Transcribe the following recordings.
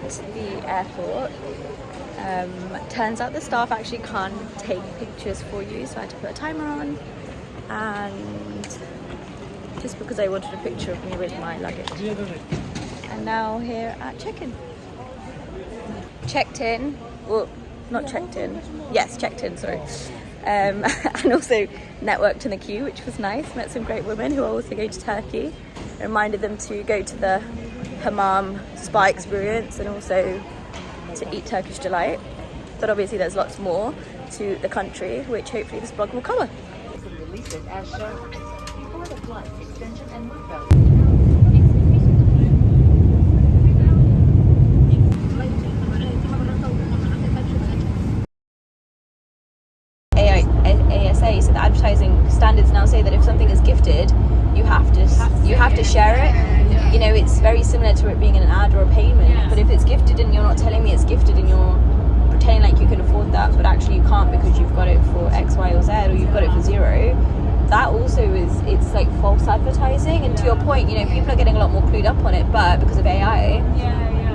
at the airport. Turns out the staff actually can't take pictures for you, so I had to put a timer on, and just because I wanted a picture of me with my luggage. And now here at check-in. Checked in, well, not checked in, yes, checked in, sorry. And also networked in the queue, which was nice. Met some great women who are also going to Turkey. I reminded them to go to the Hammam Spa experience and also to eat Turkish delight. But obviously there's lots more to the country, which hopefully this blog will cover. ASA, so the advertising standards now say that if something is gifted, you have to share it. You know, it's very similar to it being in an ad or a payment. But if it's gifted and you're not telling me it's gifted and you're pretending like you can afford that, but actually you can't because you've got it for X, Y, or Z, or you've got it for zero, that also it's like false advertising. And to your point, you know, people are getting a lot more clued up on it, but because of AI,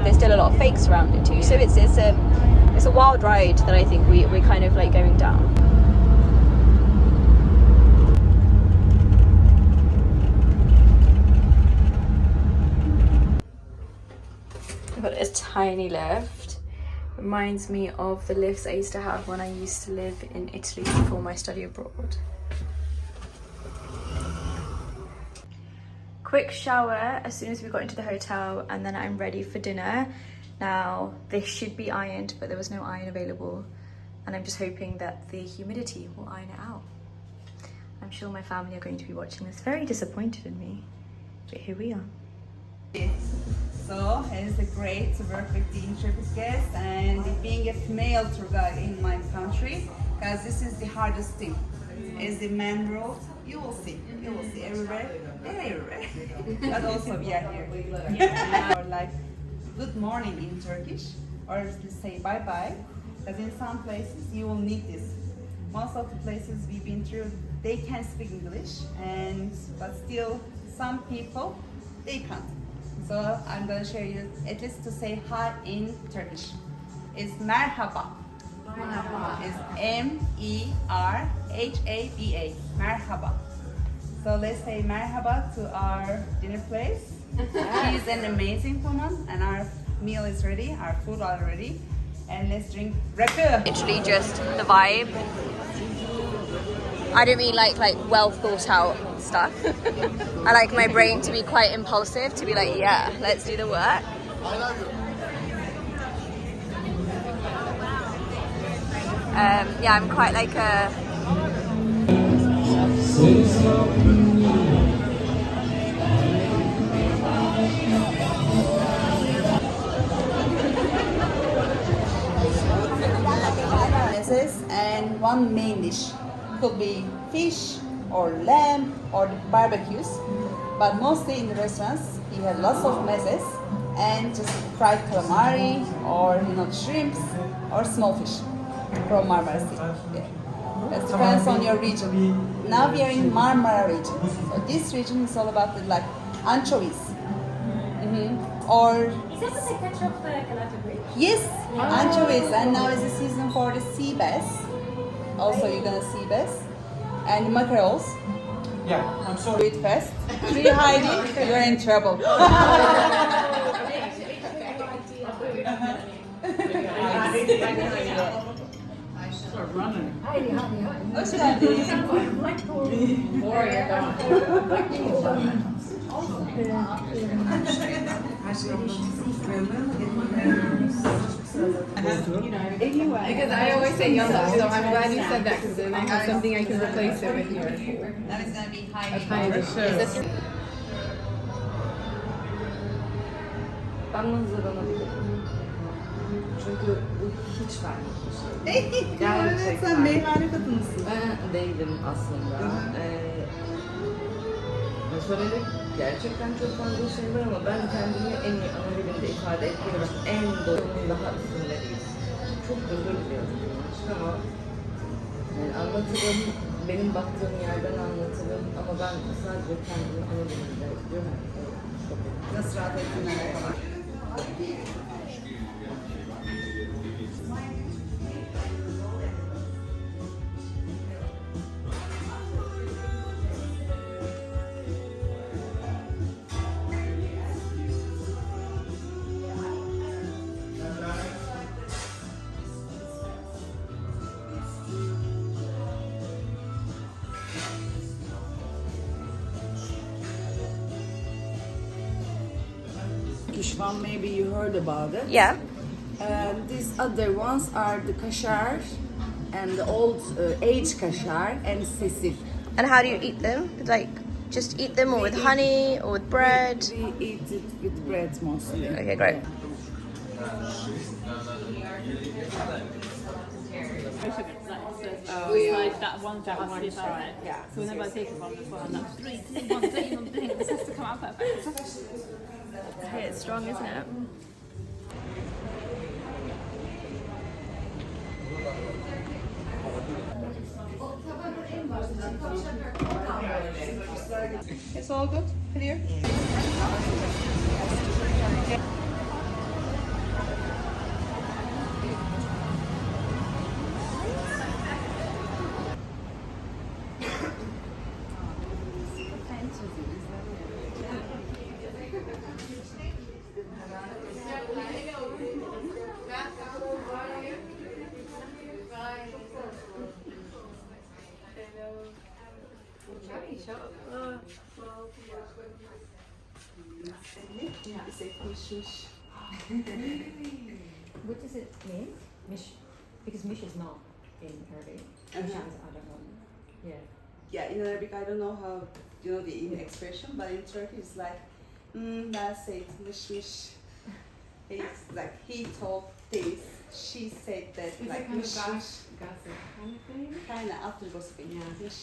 there's still a lot of fakes around it too. So it's a wild ride that I think we're kind of like going down. I've got a tiny lift. Reminds me of the lifts I used to have when I used to live in Italy before my study abroad. Quick shower as soon as we got into the hotel, and then I'm ready for dinner. Now, this should be ironed, but there was no iron available, and I'm just hoping that the humidity will iron it out. I'm sure my family are going to be watching this very disappointed in me, but here we are. So it's great to work with the intrepid guests and being a female tour guide in my country, because this is the hardest thing. Is the man world, you will see everywhere, they're everywhere. But also we are here. Or like good morning in Turkish, or to say bye bye, because in some places you will need this. Most of the places we've been through, they can speak English, but still some people they can't. So I'm going to show you at least to say hi in Turkish. It's merhaba. It's M-E-R-H-A-B-A. Merhaba. So let's say merhaba to our dinner place. She's an amazing woman, and our meal is ready, our food already. And let's drink rakı. Literally just the vibe. I don't mean like well thought out stuff. I like my brain to be quite impulsive, to be like, yeah, let's do the work. Yeah, I'm quite like a... And one main dish. Could be fish or lamb or barbecues, but mostly in the restaurants you have lots of messes and just fried calamari or shrimps or small fish from Marmara Sea. Yeah. That depends on your region. Now we are in Marmara region, so this region is all about the anchovies. Or is that the catch of the Galata Bridge? Yes, anchovies, and now is the season for the sea bass. Also, you're gonna see bass and mackerels. Yeah, I'm sorry. Do it fast. Be hiding, you're in trouble. Start running. Hoş geldiniz. Because I always say yellow, so I'm glad you said that, because then I have something I can replace it with here. Now it's gonna be high. Ben hazırlanabilirim. Çünkü bu hiç benlik bir şey. Gerçekten. Sen meyhane kadınısın. Ben değilim aslında. Söyledik gerçekten çok fazla şey var ama ben kendimi en iyi ana dilimde ifade ettiğim en doğrunun daha üstünde değil. Çok özür diliyorum bunun için ama anlatırım, benim baktığım yerden anlatırım ama ben sadece kendimi ana dilimde diyorum. Nasıl rahat ettiğine kadar. Turkish one, maybe you heard about it. Yeah. And these other ones are the kashar and the old age kashar and sisif. And how do you eat them? Like, just eat them or with honey or with bread? We eat it with bread mostly. Okay, great. Oh, yeah. That one that has to be perfect. Yeah. So whenever I take it from this one, that's 3, 2, 1, don't even blink. This has to come out perfect. Okay, it's strong, isn't it? It's all good. Clear. What does it mean? Mish, because mish is not in Arabic. Mish is, I don't know. Yeah. Yeah, in Arabic, I don't know how, you know, the expression, but in Turkish it's like, that's it, mish mish. It's like, he told this, she said that, It's like, a kind of mish gossip mish. kind of thing. Kind of after gossiping, yeah. Mish,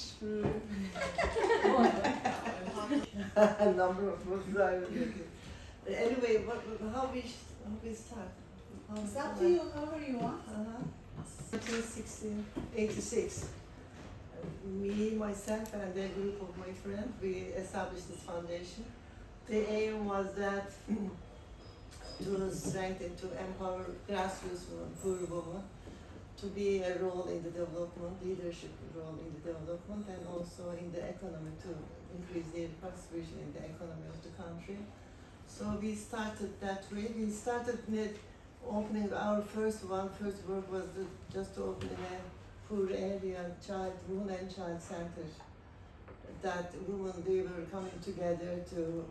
A number of books I Anyway, how we start? It's up to you, however you want. 1986. Me, myself, and a group of my friends, we established this foundation. The aim was that to strengthen, to empower grassroots poor women, to be a role in the development, leadership role in the development, and also in the economy to increase their participation in the economy of the country. So we started that way. We started opening our first work was just opening a poor area women and child center. That women, they were coming together to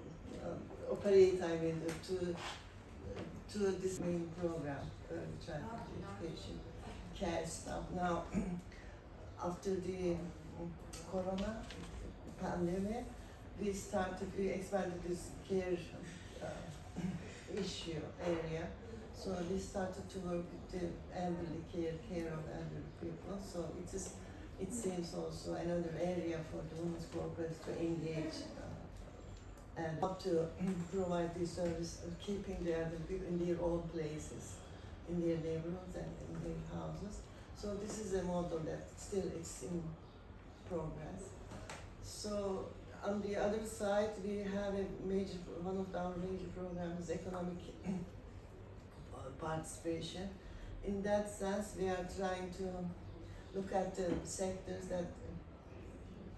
operate, to this main program, early childhood education, care stuff. Now, after the corona pandemic, we expanded this care issue area. So we started to work with the elderly care of elderly people. So it seems also another area for the women's corporates to engage and how to provide this service of keeping the elderly people in their own places, in their neighborhoods and in their houses. So this is a model that still is in progress. So on the other side, we have one of our major programs, economic participation. In that sense, we are trying to look at the sectors that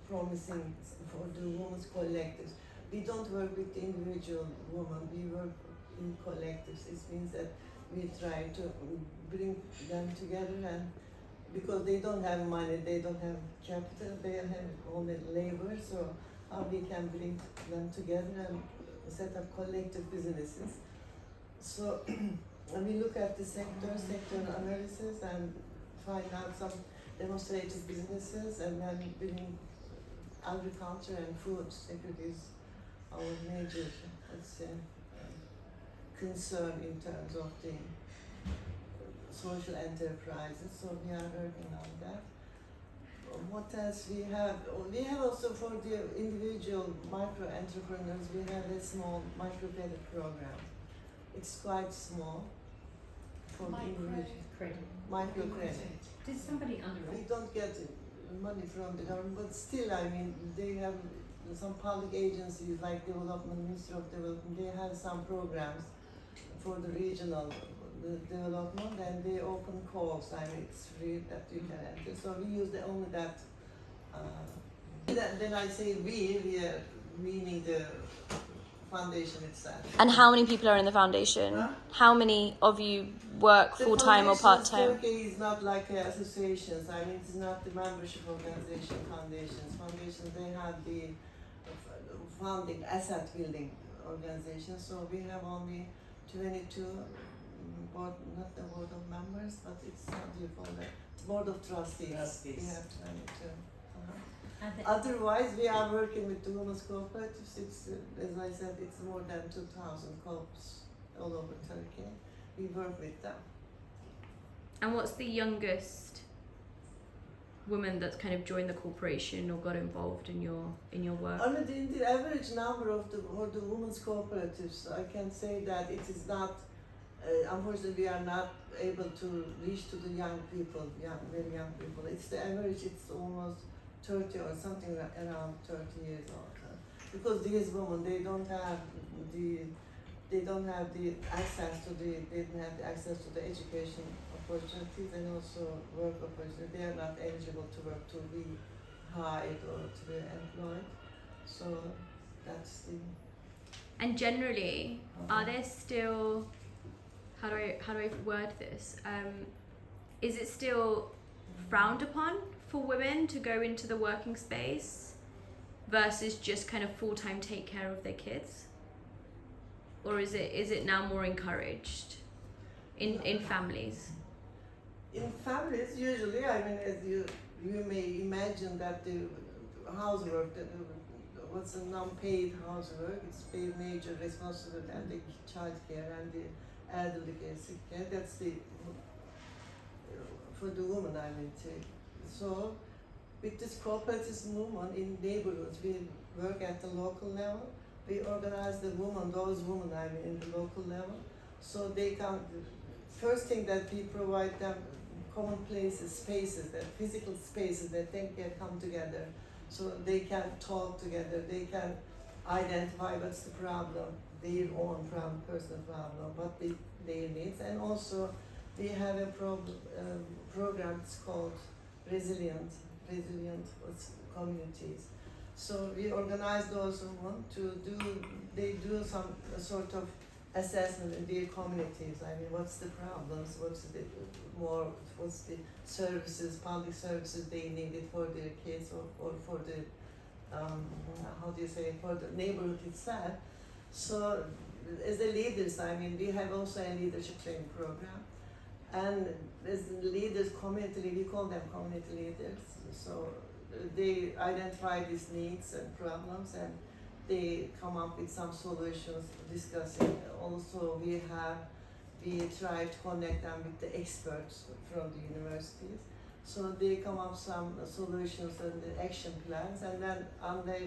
promising for the women's collectives. We don't work with the individual woman, we work in collectives. It means that we try to bring them together, and because they don't have money, they don't have capital, they have only labor, so how we can bring them together and set up collective businesses. So when we look at the sector analysis and find out some demonstrative businesses, and then bring agriculture and food security is our major, let's say, concern in terms of the social enterprises. So we are working on that. What else we have? We have also for the individual micro entrepreneurs, we have a small microcredit program. It's quite small for the individual. Microcredit. Did somebody We underwrite? don't get money from the government, but still, I mean, they have some public agencies like Ministry of Development, they have some programs for the regional development, and they open calls. I mean, it's free that you can enter. So we use only that. Then I say we are meaning the foundation itself. And how many people are in the foundation? Huh? How many of you work full-time or part-time? Turkey is not like associations. I mean, it's not the membership organization, foundations. Foundations, they have the founding asset building organization. So we have only 22 board, not the board of members, but it's how do you call that? Board of trustees. Trustees. We have 22. And the, Otherwise, we are working with the women's cooperatives. It's, as I said, it's more than 2,000 co-ops all over Turkey. We work with them. And what's the youngest woman that's kind of joined the corporation or got involved in your work? I mean, the average number of the women's cooperatives, I can say that it is not, unfortunately, we are not able to reach to the young people, very young people. It's the average, it's almost 30 or something around 30 years old. Because these women, they don't have the access to the education opportunities and also work opportunities. They are not eligible to work, to be hired or to be employed. So that's the. And generally, are there still, how do I word this? Is it still frowned upon for women to go into the working space versus just kind of full-time take care of their kids? Or is it now more encouraged in families? In families, usually, I mean, as you may imagine that the housework, what's the non-paid housework, it's paid major responsibility, and the child care and the elderly care, sick care, that's the, for the woman, I mean, so with this cooperative movement in neighborhoods, we work at the local level. We organize those women, I mean, in the local level, so they can. First thing that we provide them common places, spaces, that physical spaces that they can come together, so they can talk together. They can identify what's the problem, their own problem, personal problem, what their needs, and also we have a program. It's called Resilient Communities. So we organize those women they do some sort of assessment in their communities. I mean, what's the problems, what's the services, public services they needed for their kids or for the, for the neighborhood itself. So as the leaders, I mean, we have also a leadership training program. And as leaders, we call them community leaders. So they identify these needs and problems, and they come up with some solutions, discussing. Also, we try to connect them with the experts from the universities. So they come up some solutions and the action plans, and then on their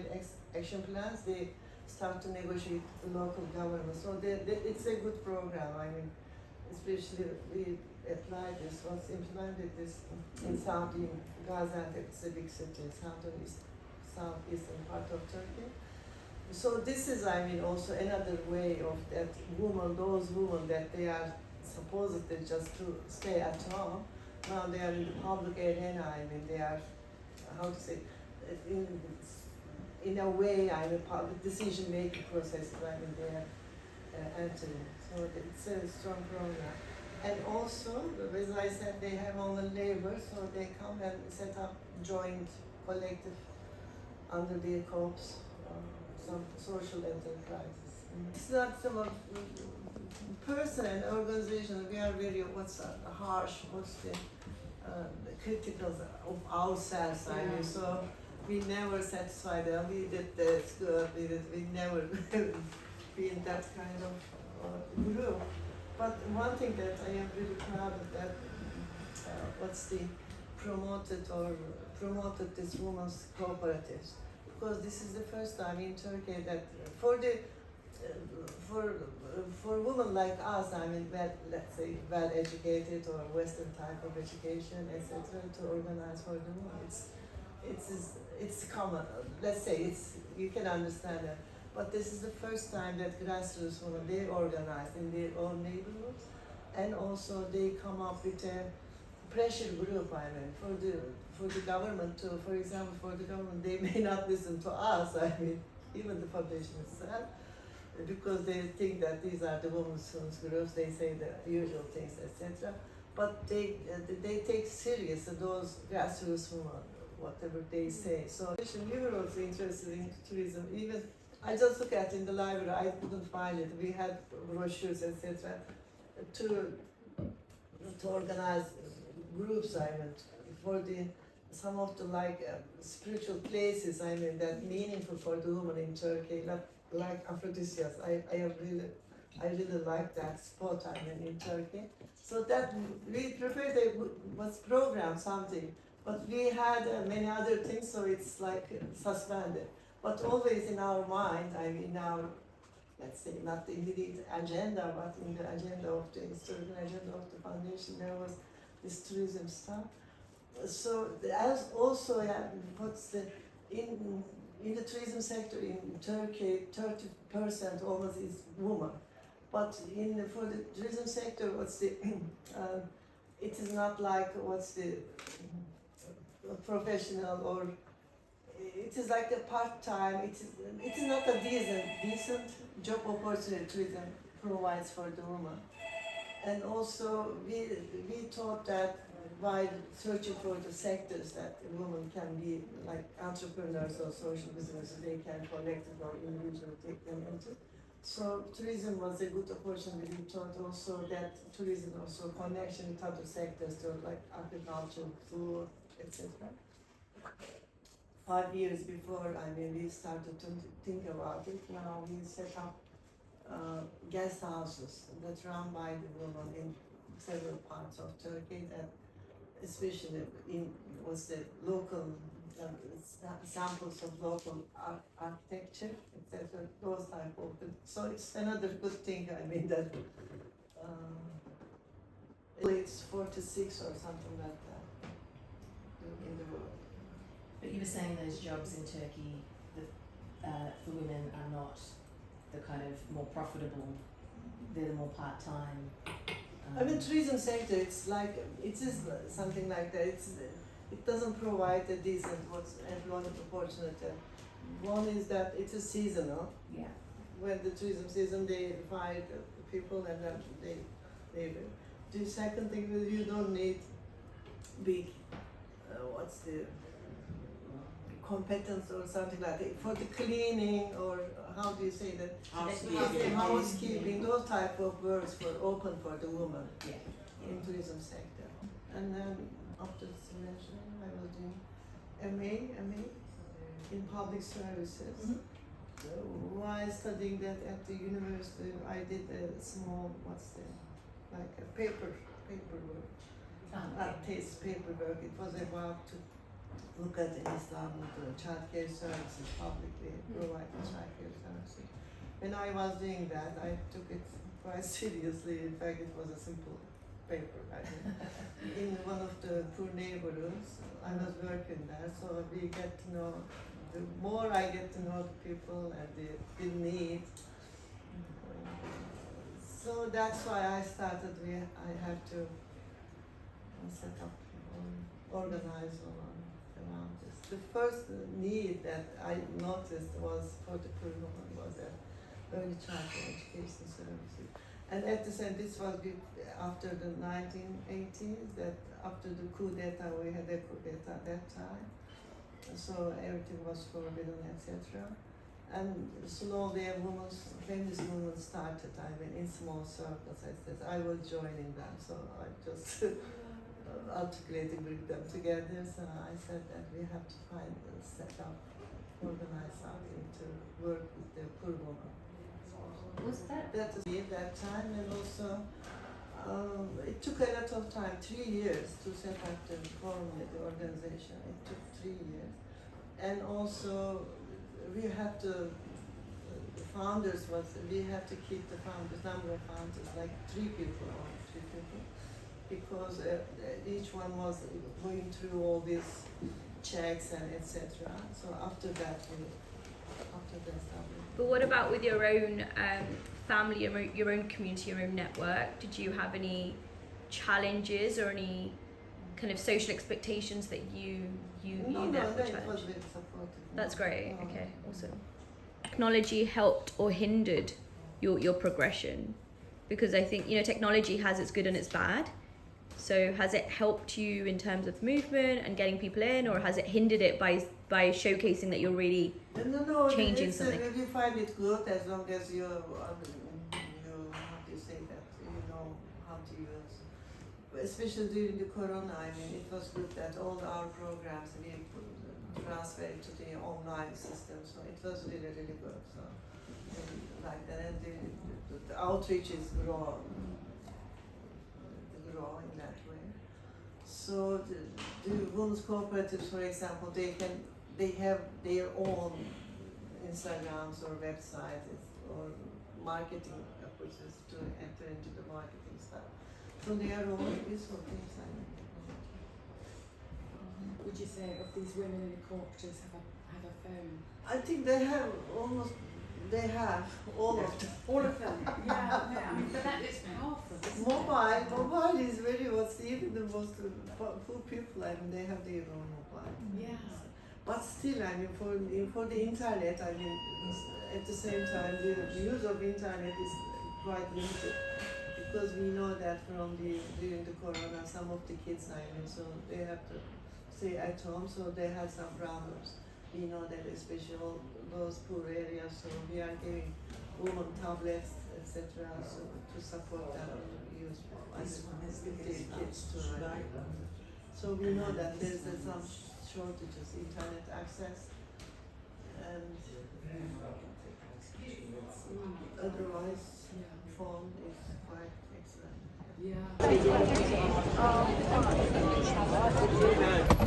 action plans, they start to negotiate with the local government. So it's a good program. I mean, especially we applied this, implemented this in Gaziantep. It's a big city, southeastern part of Turkey. So this is, I mean, also another way of that those women that they are supposedly just to stay at home. Now they are in the public arena. I mean, they are, in a way, I mean, public decision-making process. I mean, they are entering. So it's a strong program. And also, as I said, they have only labor, so they come and set up joint collective under their co-ops, some social enterprises. It's not some of person and organization. We are very harsh, critical of ourselves. I mean, so we never satisfy them. We did this good. We never be in that kind of group. But one thing that I am really proud of that promoted this women's cooperatives, because this is the first time in Turkey that for women like us, I mean, let's say well educated or Western type of education, etc., to organize for the women, it's common. Let's say you can understand that. But this is the first time that grassroots women, they organize in their own neighborhoods, and also they come up with a pressure group. I mean, for the government to, for example, for the government, they may not listen to us. I mean, even the population itself, because they think that these are the women's groups. They say the usual things, etc. But they take serious those grassroots women, whatever they say. So we were also interested in tourism, even I just look at in the library. I couldn't find it. We had brochures, etc. To organize groups. I mean, for the some of the spiritual places. I mean, that meaningful for the woman in Turkey, like Aphrodisias. I really like that spot. I mean, in Turkey. So that we prefer they was program something, but we had many other things. So it's like suspended. But always in our mind, I mean, our, let's say, not the immediate agenda, but in the agenda of the historical agenda of the foundation, there was this tourism stuff. So as also, what's in the tourism sector in Turkey, 30% almost is women. But for the tourism sector, it is not like professional or. It is like a part-time. It is not a decent job opportunity tourism provides for the woman. And also we thought that by searching for the sectors that women can be like entrepreneurs or social businesses, they can connect it or individually take them into. So tourism was a good opportunity. We thought also that tourism also connection with other sectors, so like agriculture, food, etc. 5 years before, I mean, we started to think about it. Now we set up guest houses that run by the women in several parts of Turkey, that especially in the local samples of local architecture, etc. Those type of things. So it's another good thing. I mean that it's 46 or something like that in the world. But you were saying those jobs in Turkey for women are not the kind of more profitable, they're the more part-time. I mean, tourism sector, it is something like that. It doesn't provide a decent employment opportunity. One is that it is seasonal. Yeah. When the tourism season, they find people and then they leave it. The second thing is you don't need big, competence or something like that for the cleaning, or how do you say that? Housekeeping, those type of works were open for the woman in tourism sector. And then after the semester, I was doing MA in public services. Mm-hmm. So while studying that at the university, I did a small, like a paperwork, taste paperwork. It was about to look at in Istanbul the childcare services, publicly provided childcare services. When I was doing that, I took it quite seriously. In fact, it was a simple paper. In one of the poor neighborhoods, I was working there, so we get to know. The more I get to know the people and the need, so that's why I started. I have to set up, organize around this. The first need that I noticed was for the poor woman was early childhood education services. And at the same, this was after the 1980s, that after the coup d'etat, we had a coup d'etat at that time. So everything was forbidden, etc. And slowly feminist movement started. I mean, in small circles. I said I was joining them, so I just articulated, bring them together. So I said that we have to find a setup, organize something to work with the poor woman. Was that? That was at that time, and also it took a lot of time, 3 years to set up the organization. It took 3 years, and also we had to. The founders we had to keep the number of founders like 3 people, because each one was going through all these checks and etc. So after that. But what about with your own family, your own community, your own network? Did you have any challenges or any kind of social expectations that you No, therefore that challenged? was very supportive. That's great. No. Okay, awesome. Technology helped or hindered your progression? Because I think technology has its good and its bad. So has it helped you in terms of movement and getting people in, or has it hindered it by showcasing that you're really changing something? If you find it good, as long as you how do you say that, you know how to use. Especially during the corona, I mean, it was good that all our programs we transferred to the online system, so it was really, really good. So, like that, and the outreach is growing in that way. So the women's cooperatives, for example, they have their own Instagrams or websites or marketing approaches to enter into the marketing stuff. So they are all useful things. Would you say of these women in the cooperatives have a phone? I think they have all of them. All of them. Yeah. I mean, but that is powerful. Mobile is very what's even the most poor people. I mean, they have their own mobile. Yeah. But still, I mean, for the internet, I mean, at the same time, the use of internet is quite limited because we know that during the corona, some of the kids, I mean, so they have to stay at home, so they had some problems. We know that especially all those poor areas, so we are giving women tablets, etc., so to support them use their kids to learn. So we know that there's some shortages, internet access, and otherwise, phone is quite excellent.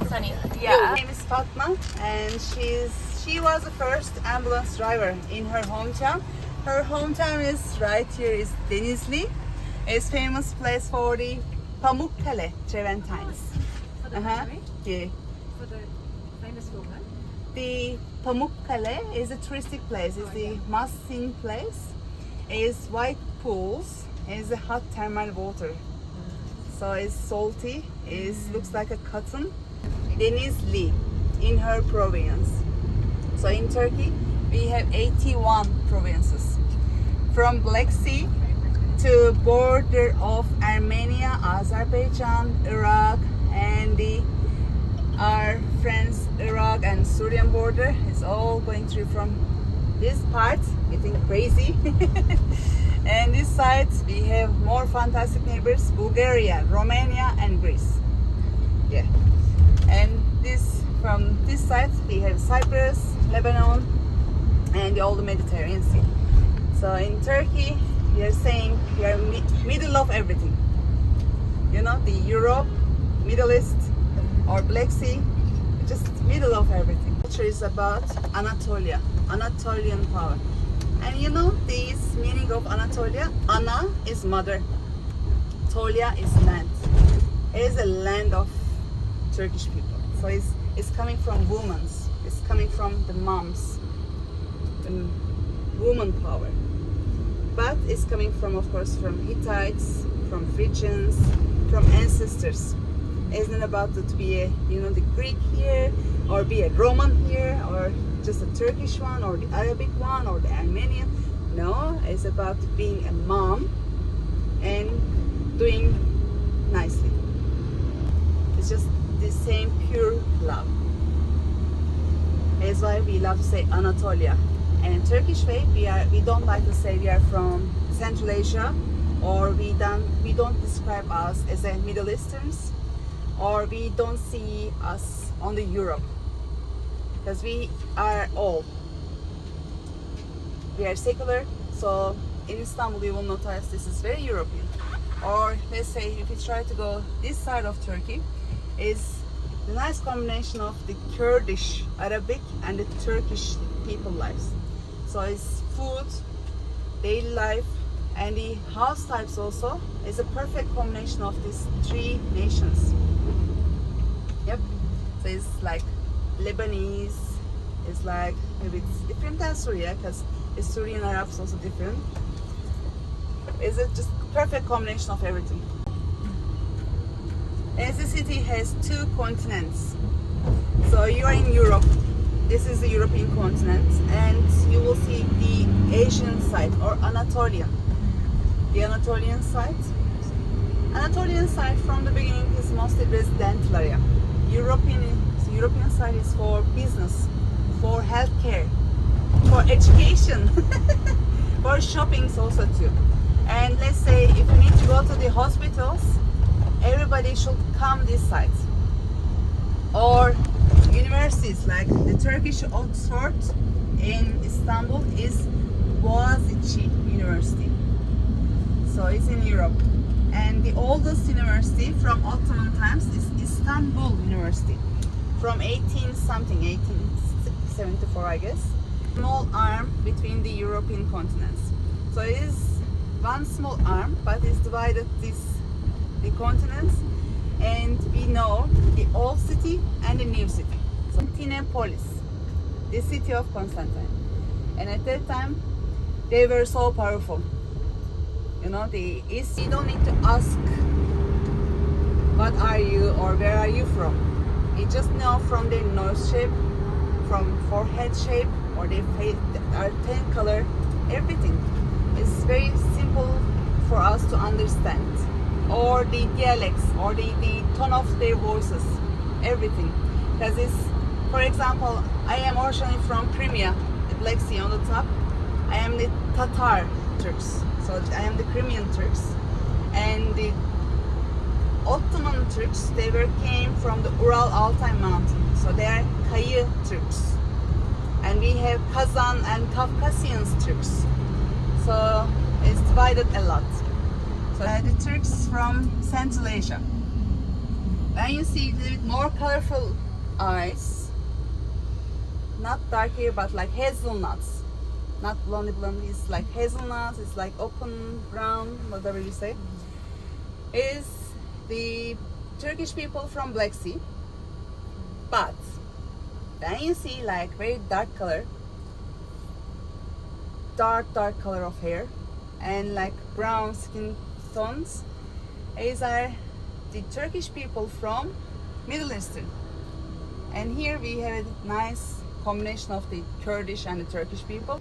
Sonya. Yeah. Her name is Fatma, and she was the first ambulance driver in her hometown. Her hometown is right here, is Denizli. It's famous place for the Pamukkale Treventines. Yeah. For the famous woman. The Pamukkale is a touristic place. It's the must-seen place. It's white pools. It's a hot thermal water. So it's salty. It looks like a cotton. Denizli in her province. So in Turkey, we have 81 provinces. From Black Sea to border of Armenia, Azerbaijan, Iraq, and our friends Iraq and Syrian border is all going through from this part, getting crazy. And this side we have more fantastic neighbors, Bulgaria, Romania and Greece. Yeah. And from this side we have Cyprus, Lebanon and all the Mediterranean Sea. So in Turkey we are saying we are middle of everything. You know, the Europe, Middle East or Black Sea, just middle of everything. Culture is about Anatolia, Anatolian power. And you know this meaning of Anatolia? Ana is mother, Tolia is land. It is a land of Turkish people. So it's coming from women's, it's coming from the moms, the woman power. But it's coming from, of course, from Hittites, from Phrygians, from ancestors. It's not about to be a, the Greek here, or be a Roman here, or just a Turkish one, or the Arabic one, or the Armenian. No, it's about being a mom and doing nicely. It's just the same pure love. That's why we love to say Anatolia. And in Turkish way, we don't like to say we are from Central Asia, or we don't describe us as a Middle Easterns, or we don't see us only Europe, because we are all. We are secular, so in Istanbul you will notice this is very European. Or let's say if you try to go this side of Turkey, is the nice combination of the Kurdish, Arabic and the Turkish people lives. So it's food, daily life, and the house types also is a perfect combination of these three nations. Yep. So it's like Lebanese, it's like maybe it's different than Syria, because Syrian Arabs also different. It's just perfect combination of everything. As the city has two continents. So you are in Europe. This is the European continent, and you will see the Asian side or Anatolian. The Anatolian side Anatolian side from the beginning is mostly residential area. European side is for business, for healthcare, for education, for shoppings also too. And let's say if you need to go to the hospitals, everybody should come this side. Or universities like the Turkish Oxford in Istanbul is Boğaziçi University. So it's in Europe. And the oldest university from Ottoman times is Istanbul University. From 1874 I guess. Small arm between the European continents. So it is one small arm, but it's divided the continents, and we know the old city and the new city. So Constantinopolis, the city of Constantine. And at that time, they were so powerful. You know, the East, you don't need to ask what are you or where are you from. You just know from their nose shape, from forehead shape, or their face, their tan color, everything. It's very simple for us to understand. Or the dialects, or the tone of their voices, everything. Because it's, for example, I am originally from Crimea, the Black Sea on the top. I am the Tatar Turks, so I am the Crimean Turks. And the Ottoman Turks, they came from the Ural Altai mountain, so they are Kayı Turks. And we have Kazan and Caucasian Turks. So it's divided a lot. So the Turks from Central Asia. When you see a little bit more colorful eyes, not dark hair, but like hazelnuts, not blondie, it's like hazelnuts, it's like open brown, whatever you say, is the Turkish people from Black Sea. But then you see like very dark color, dark color of hair, and like brown skin tones, these are the Turkish people from Middle Eastern. And here we have a nice combination of the Kurdish and the Turkish people.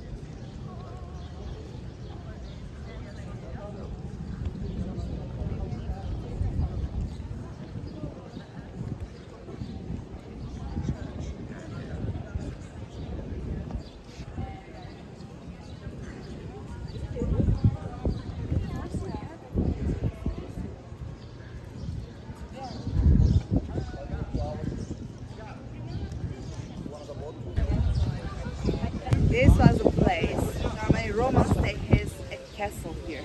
This was a place, normally Romans they has a castle here.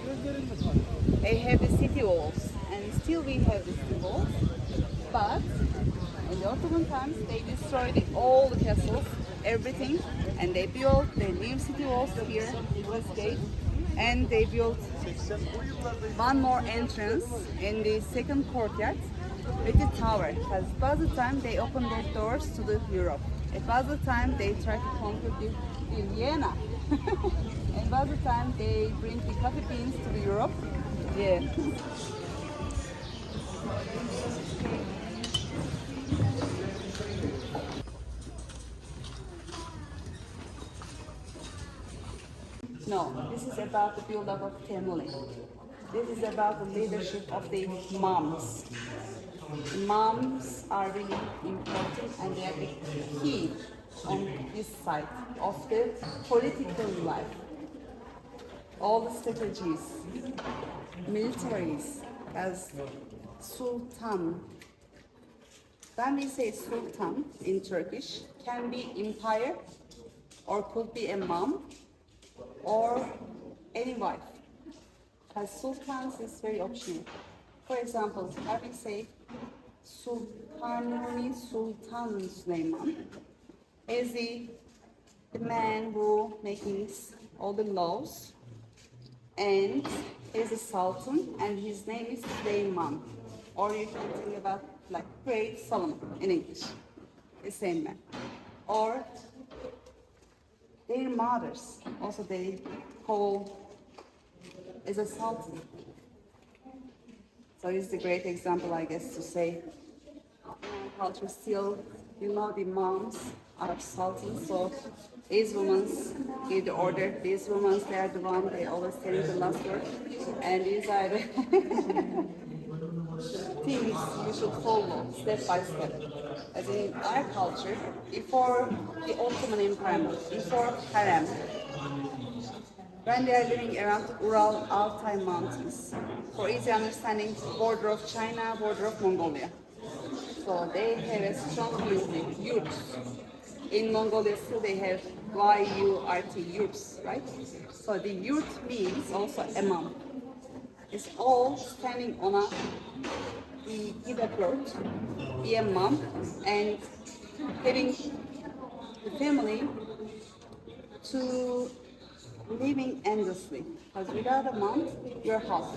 They have the city walls, and still we have the city walls. But in the Ottoman times they destroyed all the castles, everything, and they built the new city walls here, this gate, and they built one more entrance in the second courtyard with the tower. Because by the time they opened their doors to the Europe. It was the time they tried to conquer the Vienna. And by the time they bring the coffee beans to the Europe. Yeah. No, this is about the build-up of family. This is about the leadership of the moms. Moms are really important, and they are the key on this side of the political life. All the strategies, militaries, as Sultan. When we say Sultan in Turkish, can be empire, or could be a mom, or any wife. Because sultans is very optional. For example, I will say Sultan Süleyman is the man who makes all the laws, and is a sultan, and his name is Süleyman. Or you can think about like Great Solomon in English, the same man. Or their mothers, also they call is a sultan. So it's a great example, I guess, to say culture still, you know, the moms are sultans, so these women give the order, these women, they are the one, they always tell you the last word, and these are the things you should follow step by step. As in our culture, before the Ottoman Empire, before Harem, when they are living around Ural Altai Mountains, for easy understanding, border of China, border of Mongolia. So they have a strong community, yurts. In Mongolia still they have Y-U-R-T, yurts, right? So the yurt means also imam. It's all standing on a, we give a birth, be a mom, and having the family to living endlessly. Because without a mom, you're half.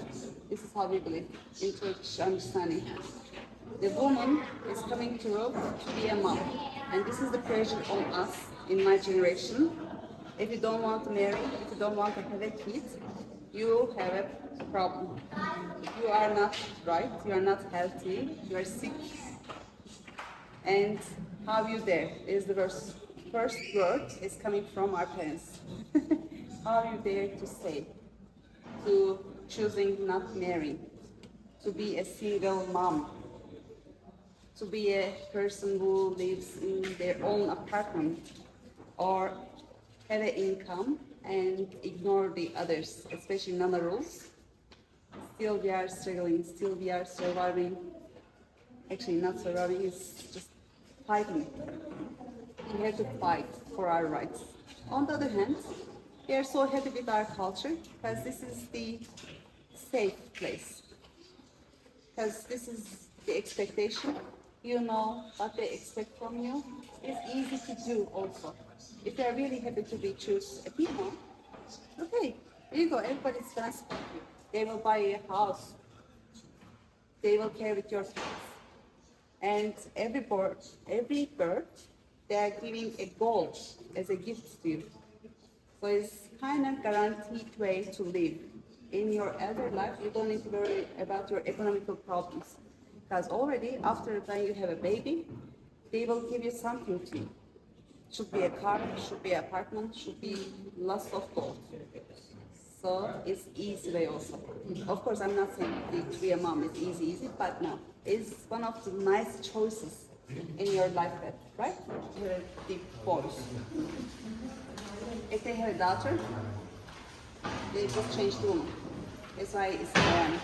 This is how we believe in Turkish understanding. The woman is coming to road to be a mom. And this is the pressure on us in my generation. If you don't want to marry, if you don't want to have a kid, you have a problem. You are not right, you are not healthy, you are sick. And how you dare is the first word is coming from our parents. How you dare to say, to choosing not marrying, to be a single mom, to be a person who lives in their own apartment or have an income and ignore the others, especially Nana rules. Still we are struggling, still we are surviving. Actually not surviving, it's just fighting. We have to fight for our rights. On the other hand, we are so happy with our culture because this is the safe place. Because this is the expectation. You know what they expect from you. It's easy to do also. If they are really happy to be choose a people, okay, here you go, everybody's gonna support you. They will buy you a house. They will care with your kids. And every birth, they are giving a gold as a gift to you. So it's kind of guaranteed way to live. In your elder life, you don't need to worry about your economical problems. Because already after when you have a baby, they will give you something to you. Should be a car, should be an apartment, should be lots of gold. So it's easy way also. Of course, I'm not saying to be a mom is easy, but no. It's one of the nice choices in your life path, right? You have the boys. If they have a daughter, they just change the woman. That's why it's Harem.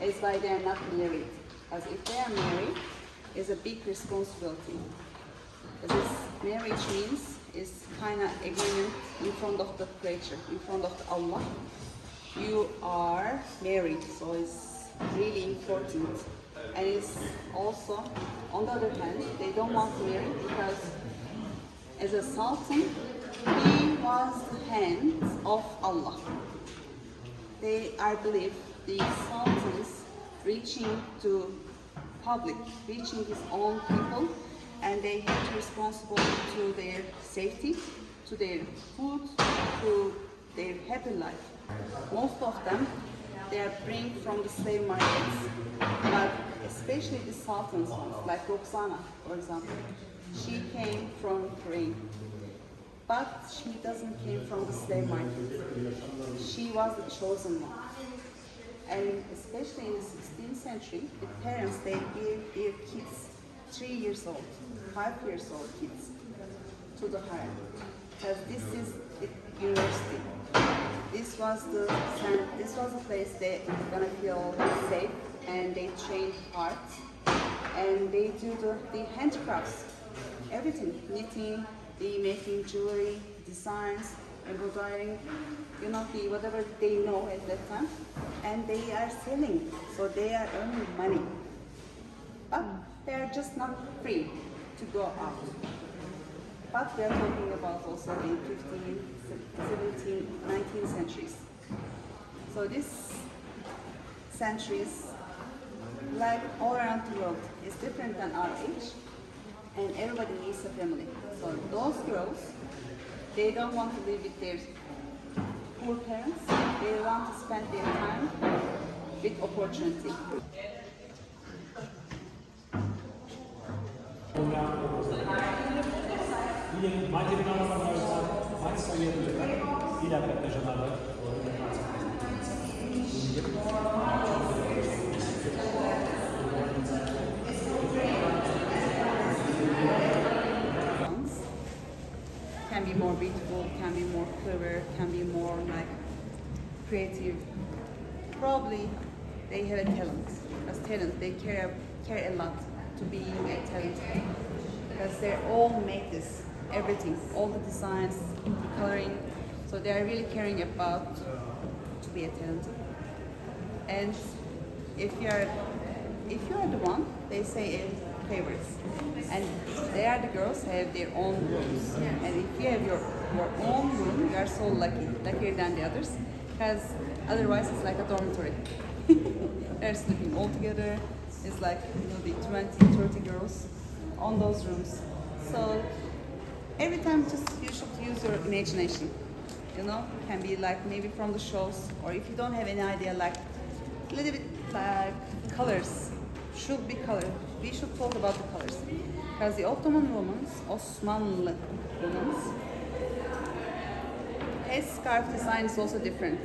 It's why they are not married. Because if they are married, it's a big responsibility. Because marriage means is kind of agreement in front of the creator, in front of Allah. You are married, so it's really important. And it's also, on the other hand, they don't want to marry because as a Sultan, he was the hands of Allah. They, I believe, the Sultans reaching to public, reaching his own people, and they have to be responsible to their safety, to their food, to their happy life. Most of them, they are bring from the slave markets, but especially the Sultans ones, like Roxana, for example. She came from Ukraine, but she doesn't came from the slave market. She was the chosen one. And especially in the 16th century, the parents, they gave their kids 3 years old, 5 years old kids to the Harem. Because this is the university. This was the place they were gonna feel safe, and they train hard, and they do the handicrafts, everything, knitting, the making jewelry, designs, embroidering, you know, the whatever they know at that time, and they are selling, so they are earning money. But they are just not free to go out. But we are talking about also in 15th, 17th, 19th centuries. So these centuries, like all around the world, is different than our age, and everybody needs a family. So those girls, they don't want to live with their poor parents. They want to spend their time with opportunity. can be more beautiful, can be more clever, can be more like creative. Probably they have a talent. As talent, they care a lot to be a talent because they all make this everything, all the designs, the coloring. So they are really caring about to be a talent. And if you are the one, they say favorites. And they are the girls have their own rooms. And if you have your own room, you are so lucky, luckier than the others, because otherwise it's like a dormitory. They're sleeping all together. It's like maybe 20, 30 girls on those rooms. So every time just you should use your imagination. You know, can be like maybe from the shows, or if you don't have any idea, like a little bit like colors should be color. We should talk about the colors because the Ottoman women's, Osmanlı women's, headscarf design is also different.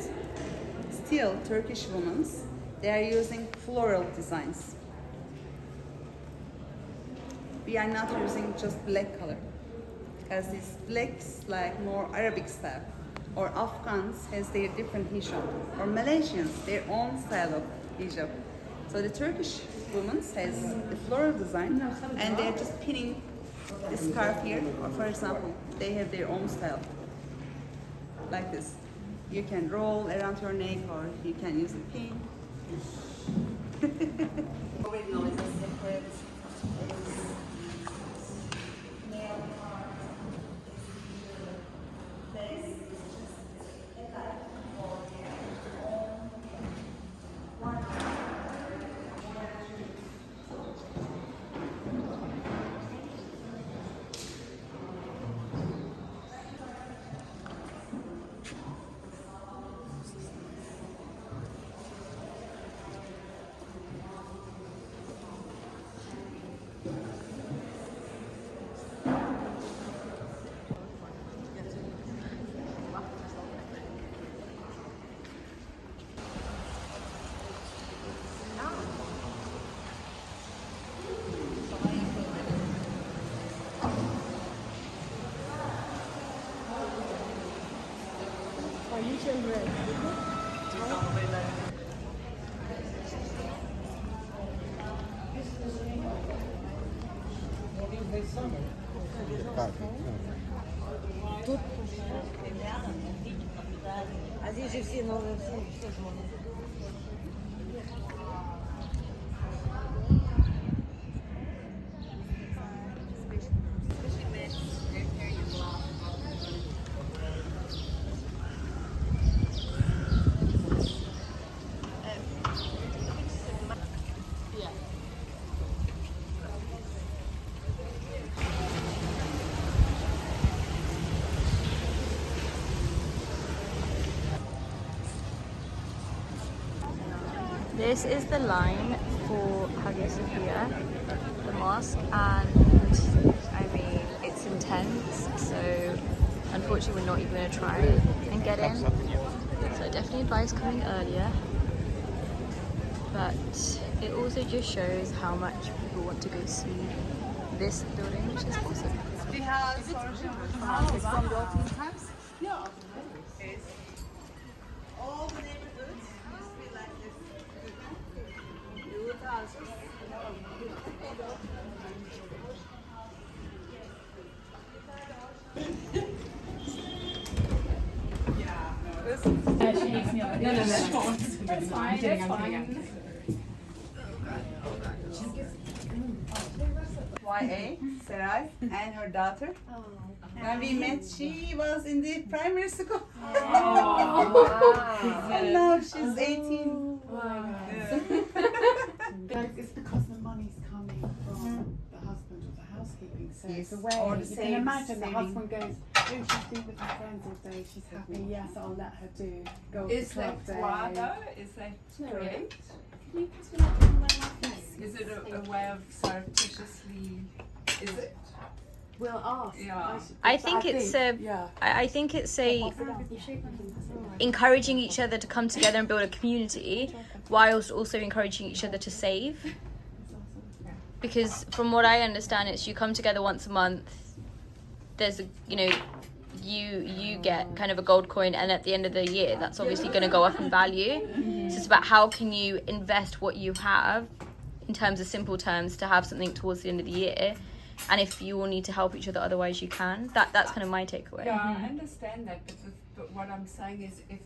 Still, Turkish women's, they are using floral designs. We are not using just black color because this black's like more Arabic style. Or Afghans has their different hijab, or Malaysians their own style of hijab. So the Turkish women has the floral design, and they're just pinning the scarf here. Or for example, they have their own style, like this. You can roll around your neck, or you can use a pin. Already know it's a separate. This is the line for Hagia Sophia, the mosque, and I mean it's intense, so unfortunately we're not even going to try and get in, so I definitely advise coming earlier, but it also just shows how much people want to go see this building, which is awesome. We have from the Ottoman times. Yeah. All the neighborhoods used to be like this. New houses. YA, Seray, and her daughter. When we met, she was in the primary school. And now she's 18. It's because the money's coming from the husband or the housekeeping. So Yes, it's a way. or the You can imagine the saving. husband goes, oh, she's been with her friends all day. She's happy. Yes, I'll let her do go to Is club that day. why though? Is that great? Is it a way of surreptitiously? Is it? We'll ask. Yeah. I think it's a I think it's a encouraging each other to come together and build a community, whilst also encouraging each other to save. Because from what I understand, it's you come together once a month. There's a you get kind of a gold coin, and at the end of the year that's obviously going to go up in value. So it's about how can you invest what you have in terms of simple terms to have something towards the end of the year, and if you all need to help each other, otherwise you can. That's kind of my takeaway. Yeah, I understand that, but what I'm saying is if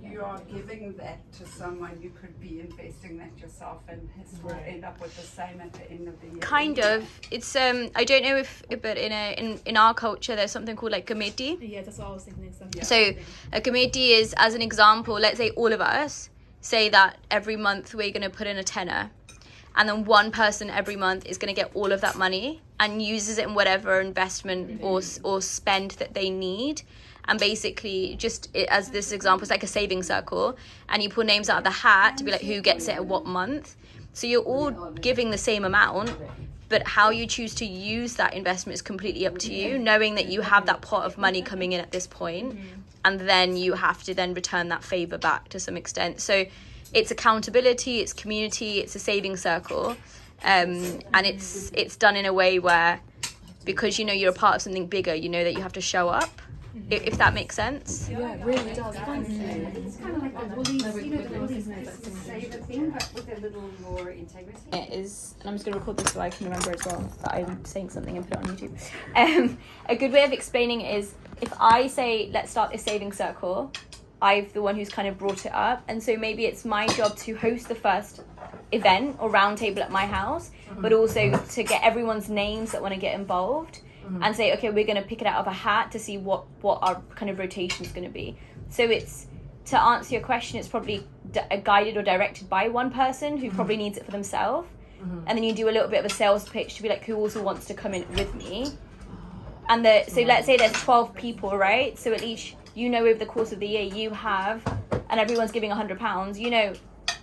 you are giving that to someone, you could be investing that yourself and will end up with the same at the end of the year. Kind of. It's I don't know if but in our culture there's something called like committee. Yeah, that's what I was thinking. So a committee is, as an example, let's say all of us say that every month we're going to put in a tenner, and then one person every month is going to get all of that money and uses it in whatever investment or spend that they need. And basically, just as this example, it's like a saving circle, and you pull names out of the hat to be like who gets it at what month. So you're all giving the same amount, but how you choose to use that investment is completely up to you, knowing that you have that pot of money coming in at this point, and then you have to then return that favor back to some extent. So it's accountability, it's community, it's a saving circle, and it's done in a way where, because you know you're a part of something bigger, you know that you have to show up. If that makes sense. Yeah, it really does. Thank you. It's kind of like the Woolies, you know, the Woolies saver thing, but with a little more integrity. It is, and I'm just going to record this so I can remember as well that I'm saying something and put it on YouTube. A good way of explaining it is, if I say, let's start this saving circle, I'm the one who's kind of brought it up, and so maybe it's my job to host the first event or round table at my house, but also to get everyone's names that want to get involved. And say, okay, we're going to pick it out of a hat to see what our kind of rotation is going to be. So it's, to answer your question, it's probably guided or directed by one person who probably needs it for themselves. And then you do a little bit of a sales pitch to be like, who also wants to come in with me? And so let's say there's 12 people, right? So at least, you know, over the course of the year you have, and everyone's giving £100, you know,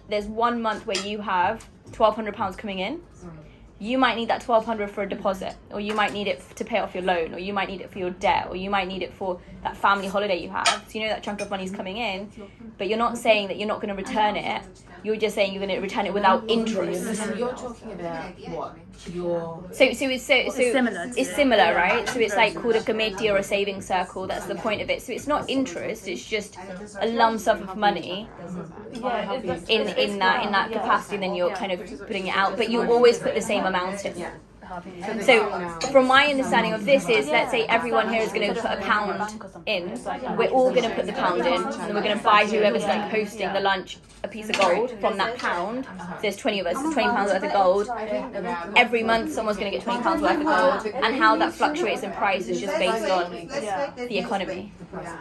there's 1 month where you have £1,200 coming in. You might need that $1,200 for a deposit, or you might need it to pay off your loan, or you might need it for your debt, or you might need it for that family holiday you have. So you know that chunk of money is coming in, but you're not saying that you're not going to return it. You're just saying you're going to return it without interest. And you're talking about what? So it's similar. It's similar, right? So it's like called a committee or a saving circle. That's the point of it. So it's not interest. It's just a lump sum of money in that capacity. And then you're kind of putting it out, but you always put the same amount in. So from my understanding of this is, let's say everyone here is going to put £1 in. We're all going to put the £1 in, and we're going to buy whoever's like hosting the lunch a piece of gold from that £1. So there's 20 of us, it's £20 worth of gold. Every month someone's going to get £20 worth of gold, and how that fluctuates in price is just based on the economy.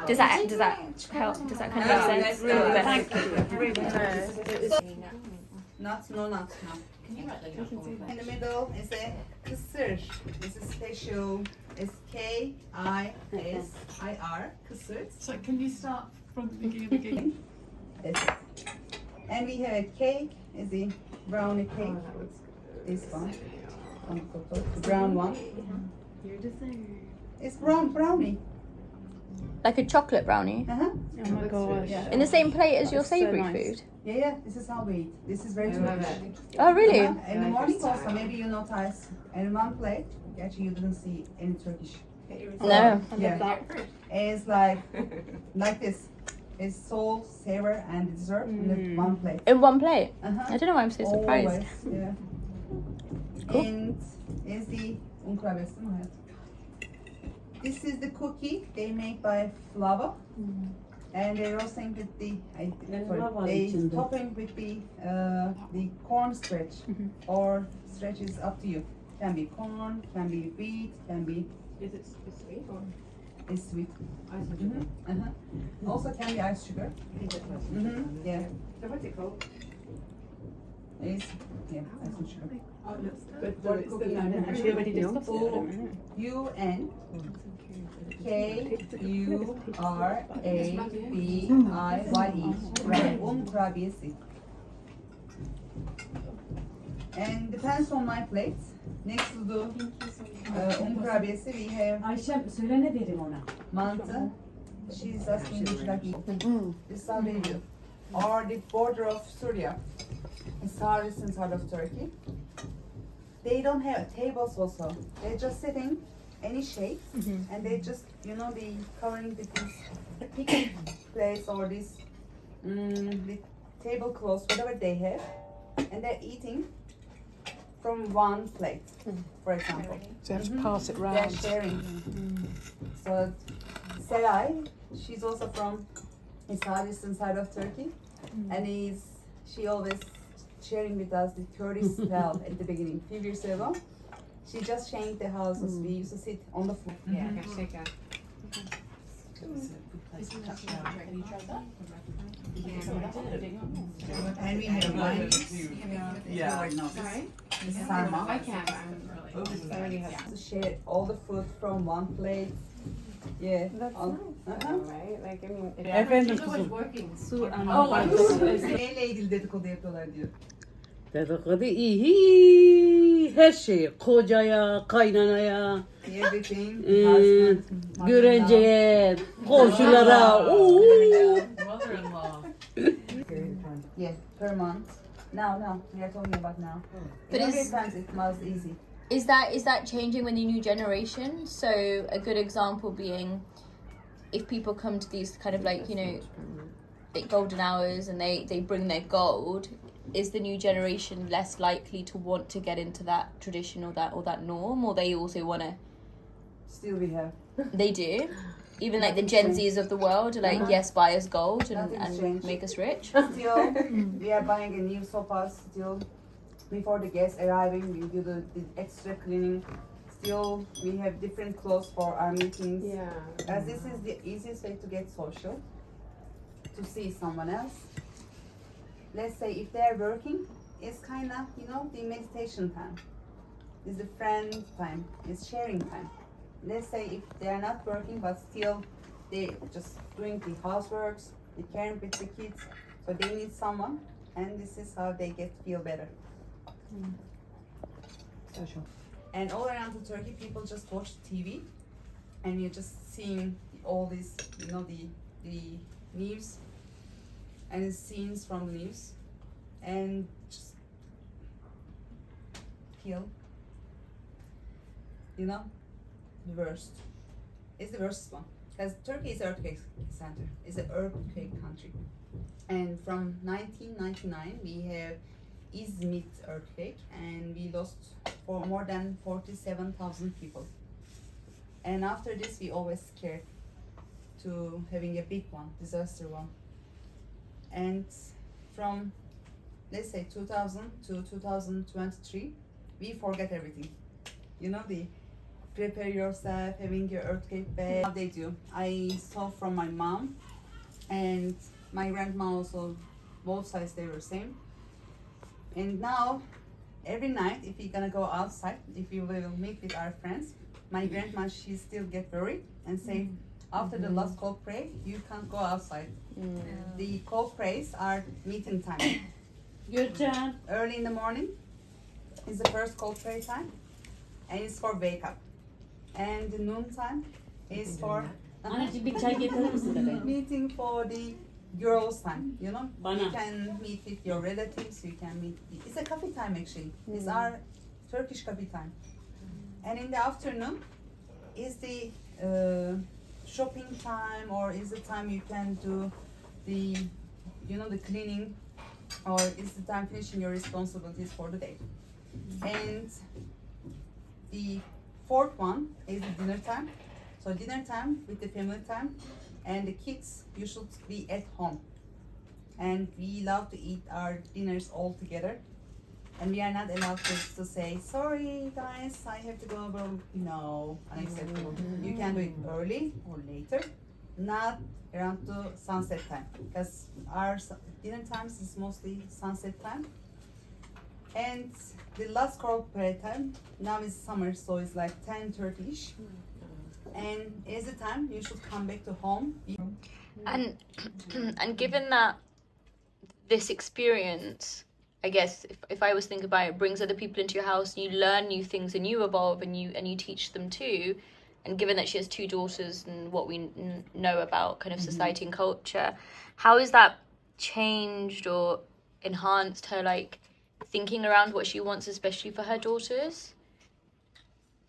Does that help? Does that kind of make sense? Nuts, no nuts, no. In the middle is a kısır. It's a special. It's KISIR. Kısır. So can you start from the beginning? And we have a cake. Is the brownie cake. This one. The brown one. Your dessert. It's brownie. Like a chocolate brownie? Uh-huh. Oh my gosh. Yeah. In the same plate as your That's so savoury nice. food? Yeah, this is how we eat. This is very Turkish. Oh, really? In the morning also, maybe you notice, in one plate, actually you didn't see any Turkish. No. Yeah. It's like this. It's salt, savor, and dessert in one plate. In one plate? Uh-huh. I don't know why I'm so surprised. Always, yeah. Cool. And is the unkurabiyesi. This is the cookie they make by flour. And they're roasting with they topping with the corn stretch, or stretch is up to you. Can be corn, can be wheat, can be. Is it sweet or? It's sweet. Ice sugar? Also can be ice sugar. Yeah. So what's it called? It's ice sugar. But what is the name? Actually, already discussed it. UN KURABIYE. Kurabiyesi. And depends on my plates. Next to the kurabiyesi, we have Ayşem söyle ne vereyim ona? mantı. She's asking me like this is how they do. Or the border of Syria. In southeastern side of Turkey. They don't have tables also. They're just sitting any shape, and they just, you know, the covering with this picnic place or this the tablecloths, whatever they have, and they're eating from one plate, for example. So you have to pass it They're round. sharing. So Seray, she's also from the southeastern side of Turkey, and she always sharing with us the Kurdish style at the beginning. Few years ago, she just changed the houses. We used to sit on the floor. Yeah, okay. And we have wine. Yeah. Sarma. I can, but I already have. To share all the food from one plate. Yeah. That's nice. Right? Like, I mean, Efendim she's kızım. working. Neyle ilgili dedikodu yapıyorlar diyor. Dedikodu iyi, her şey, kocaya, kaynanaya, Everything. Husband, mother-in-law. gürenceye, komşulara. Oo. Mother-in-law. Yeah, per month. Now, we are talking about now. But In earlier is- times it was easy. Is that changing with the new generation? So a good example being, if people come to these kind of like, you know, like golden hours and they bring their gold, is the new generation less likely to want to get into that tradition or that norm, or they also want to? Still we have. They do. Even like the Gen Zs of the world are like, yes, buy us gold Nothing's and changed. make us rich. Still, we are buying a new sofa. Still, before the guests arriving, we do the extra cleaning. Still, we have different clothes for our meetings. Yeah. As this is the easiest way to get social, to see someone else. Let's say if they are working, it's kind of, you know, the meditation time. It's the friend time. It's sharing time. Let's say if they are not working, but still they just doing the houseworks, they caring with the kids, so they need someone, and this is how they feel better. Social. And all around the Turkey, people just watch TV, and you're just seeing all these, you know, the news and the scenes from the news, and just feel, you know, the worst. It's the worst one, because Turkey is an earthquake center. It's an earthquake country, and from 1999 we have Izmit earthquake, and we lost for more than 47,000 people. And after this, we always scared to having a big one, disaster one. And from, let's say, 2000 to 2023, we forget everything. You know, the prepare yourself, having your earthquake bag. How they do. I saw from my mom and my grandma also, both sides they were same. And now, every night, if we're gonna go outside, if we will meet with our friends, my grandma, she still get worried and say, after the last call pray, you can't go outside. The call prays are meeting time. Gülcan. Early in the morning is the first call pray time, and it's for wake up. And the noon time is for Anneciğim bir çay getirir misin bebeğim? meeting for the girls time, you know. Bana. You can meet with your relatives, you can meet, it's a coffee time actually. It's our Turkish coffee time. And in the afternoon is the shopping time, or is the time you can do the, you know, the cleaning, or is the time finishing your responsibilities for the day. And the fourth one is the dinner time. So dinner time with the family time, and the kids, you should be at home. And we love to eat our dinners all together. And we are not allowed to say, sorry guys, I have to go over. No, unacceptable. You can do it early or later, not around the sunset time. Because our dinner times is mostly sunset time. And the last corporate time, now is summer, so it's like 10:30ish. And is the time you should come back to home. And and given that this experience, I guess if I was thinking about it, brings other people into your house and you learn new things and you evolve and you teach them too. And given that she has two daughters and what we know about kind of society and culture, how has that changed or enhanced her like thinking around what she wants, especially for her daughters?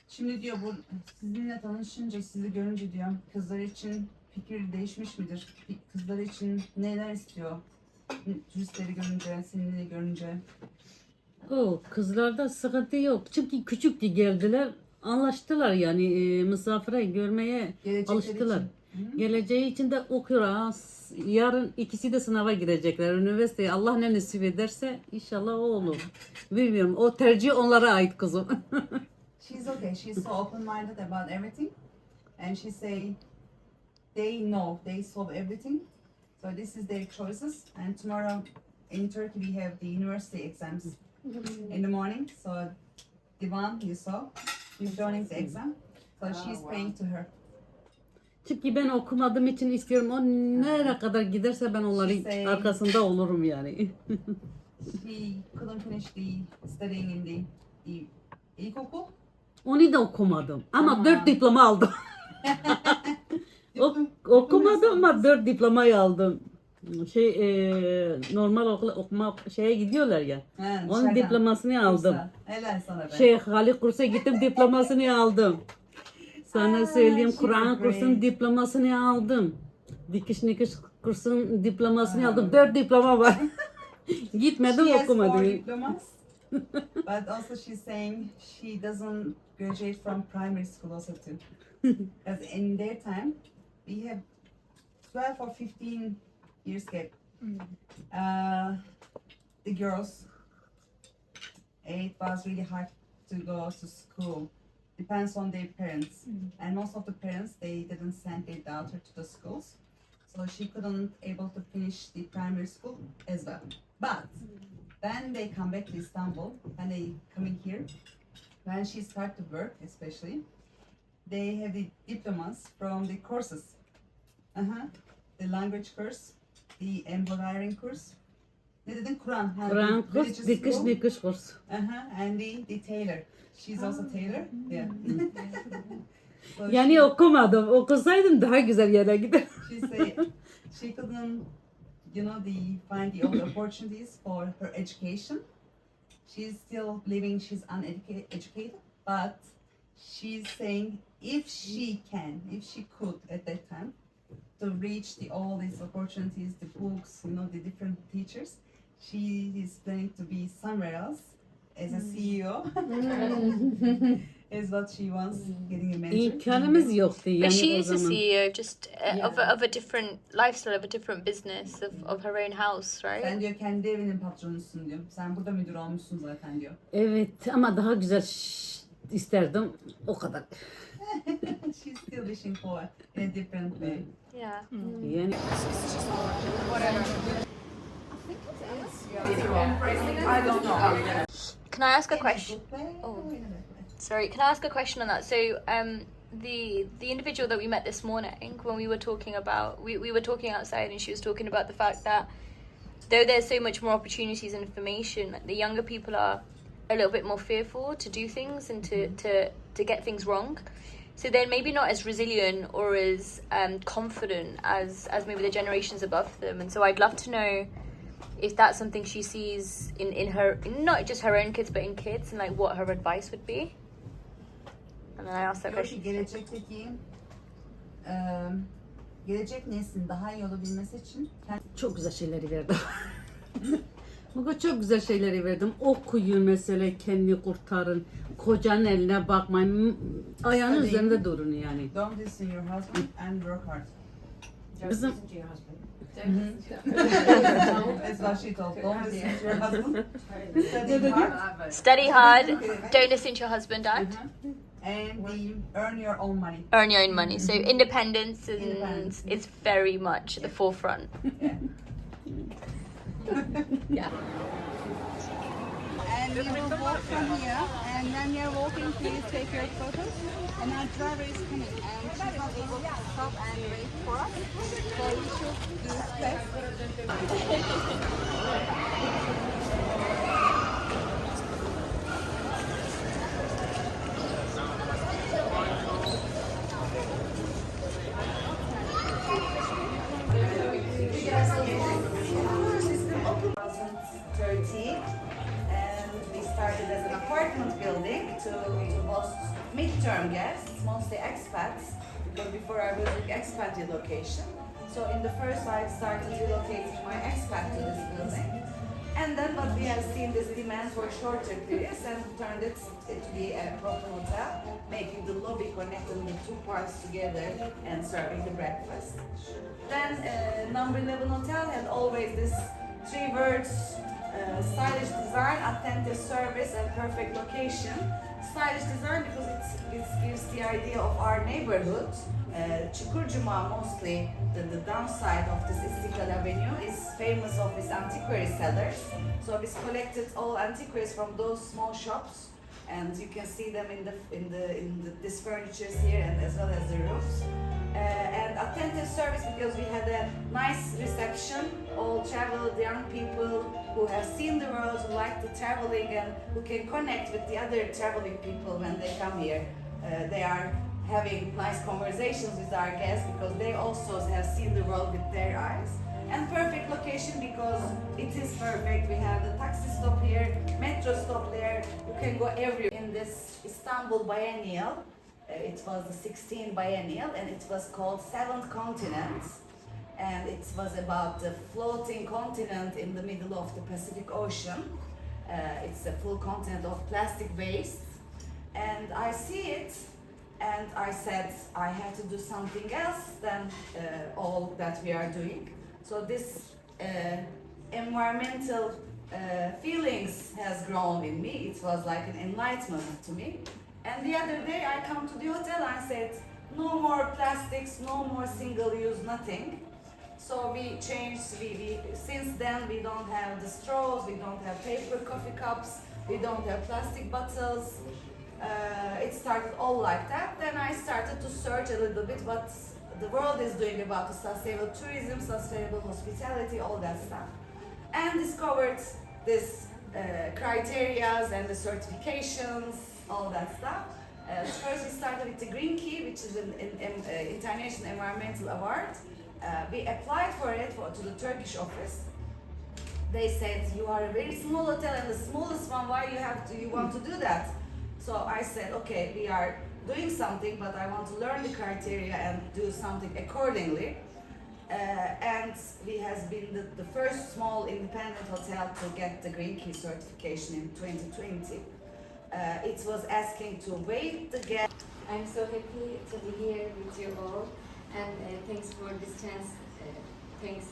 Şimdi diyor bu sizinle tanışınca, sizi görünce diyor kızlar için fikir değişmiş midir? Kızlar için neler istiyor? Turistleri görünce, seninle görünce. O kızlarda sıkıntı yok. Çünkü küçüktü geldiler. Anlaştılar yani misafire görmeye Gelecekleri alıştılar. için. Geleceği için de okuyor. Yarın ikisi de sınava girecekler. Üniversiteye Allah ne nasip ederse inşallah o olur. Bilmiyorum. O tercih onlara ait kızım. She's okay. She's so open-minded about everything, and she say they know, they solve everything. So this is their choices. And tomorrow in Turkey we have the university exams in the morning. So the one you saw, she's joining the exam. So she's paying to her. Çünkü ben okumadığım için istiyorum. O nereye kadar giderse ben onların arkasında olurum yani. She couldn't finish the studying in the ilkokul. Onu da okumadım. Ama 4 diploma aldım. Okumadım ama 4 diplomayı aldım. Normal okuma şeye gidiyorlar ya. Onun diplomasını aldım. Helal sana be. Hali kursa gittim diplomasını aldım. Sana söyleyeyim Kur'an kursunun diplomasını aldım. Dikiş nikiş kursunun diplomasını aldım. 4 diploma var. Gitmedim She has 4 okumadım. diplomas. But also she's saying she doesn't graduate from primary school also too. Because in their time we have 12 or 15 years gap. The girls, it was really hard to go to school. Depends on their parents. And most of the parents, they didn't send their daughter to the schools. So she couldn't able to finish the primary school as well. But then they come back to Istanbul, and they coming here. When she start to work, especially, they have the diplomas from the courses. The language course, the embroidering course. Ne dedin? Kur'an. Kur'an kurs, dikiş nikiş kurs. And the tailor. She's also tailor. Yeah. So Yani okumadım. Okusaydım daha güzel yere gider. She said she couldn't, find the other opportunities for her education. She's still living. She's uneducated, but she's saying if she could at that time, to reach all these opportunities, the books, the different teachers, she is planning to be somewhere else as a CEO. Is what she wants, getting a mentor. İmkanımız yoktu yani But she o is a zaman. CEO, just of a different lifestyle, of a different business, of her own house, right? Sen diyor kendi evinin patronusun diyor. Sen burada müdür olmuşsun zaten diyor. Evet ama daha güzel isterdim o kadar. She's still wishing for in a different way. Yeah. Yani I don't know. Can I ask a question? Oh, sorry. Can I ask a question on that? So, the individual that we met this morning, when we were talking about, we were talking outside, and she was talking about the fact that though there's so much more opportunities and information, the younger people are a little bit more fearful to do things and to get things wrong. So they're maybe not as resilient or as confident as maybe the generations above them. And so I'd love to know if that's something she sees in her, not just her own kids, but in kids, and like what her advice would be. And then I asked that Diyor ki question. gelecek neslin daha iyi olabilmesi için çok güzel şeyleri verdim. Bugün çok güzel şeyleri verdim. Okuyun mesela, kendini kurtarın. Kocanın eline bakmayın. Ayağının üzerinde durun yani. don't listen your husband and work hard. Bizim Listen to your husband. That's what she told. Don't listen to your husband. Study hard, don't listen to your husband, Dad. And earn your own money. Earn your own money. So independence Independence. is very much at the forefront. Yeah. And we will walk from here, and when you're walking, please take your photos. And our driver is coming, and she's not able to stop and wait for us. So we should do fast. And we started as an apartment building to host meetings. long-term guests, mostly expats, because before I was doing expat relocation. So in the first I started relocating my expat to this building. And then but we have seen this demand for shorter periods and turned it to be a proper hotel, making the lobby connecting the two parts together and serving the breakfast. Then number 11 hotel had always this three words, stylish design, attentive service and perfect location. Stylish design because it gives the idea of our neighborhood. Çukurcuma mostly, the downside of this Istiklal Avenue is famous of its antiquary sellers. So we collected all antiquaries from those small shops, and you can see them in this furnitures here and as well as the roofs. And attentive service because we had a nice reception. All traveled young people who have seen the world, who like the traveling and who can connect with the other traveling people when they come here. They are having nice conversations with our guests because they also have seen the world with their eyes. And perfect location because it is perfect. We have the taxi stop here, metro stop there. You can go everywhere. In this Istanbul Biennial, it was the 16th biennial and it was called Seventh Continent. And it was about the floating continent in the middle of the Pacific Ocean. It's a full continent of plastic waste. And I see it and I said I have to do something else than all that we are doing. So this environmental feelings has grown in me. It was like an enlightenment to me. And the other day I come to the hotel and said, no more plastics, no more single use, nothing. So we changed, since then we don't have the straws, we don't have paper coffee cups, we don't have plastic bottles. It started all like that. Then I started to search a little bit what the world is doing about the sustainable tourism, sustainable hospitality, all that stuff. And discovered this criterias and the certifications, all that stuff. First we started with the Green Key, which is an international environmental award. We applied for it to the Turkish office. They said, you are a very small hotel and the smallest one, why you want to do that? So I said, okay, we are doing something, but I want to learn the criteria and do something accordingly. And we has been the first small independent hotel to get the Green Key certification in 2020. It was asking to wait the guest. I'm so happy to be here with you all, and thanks for this chance. Thanks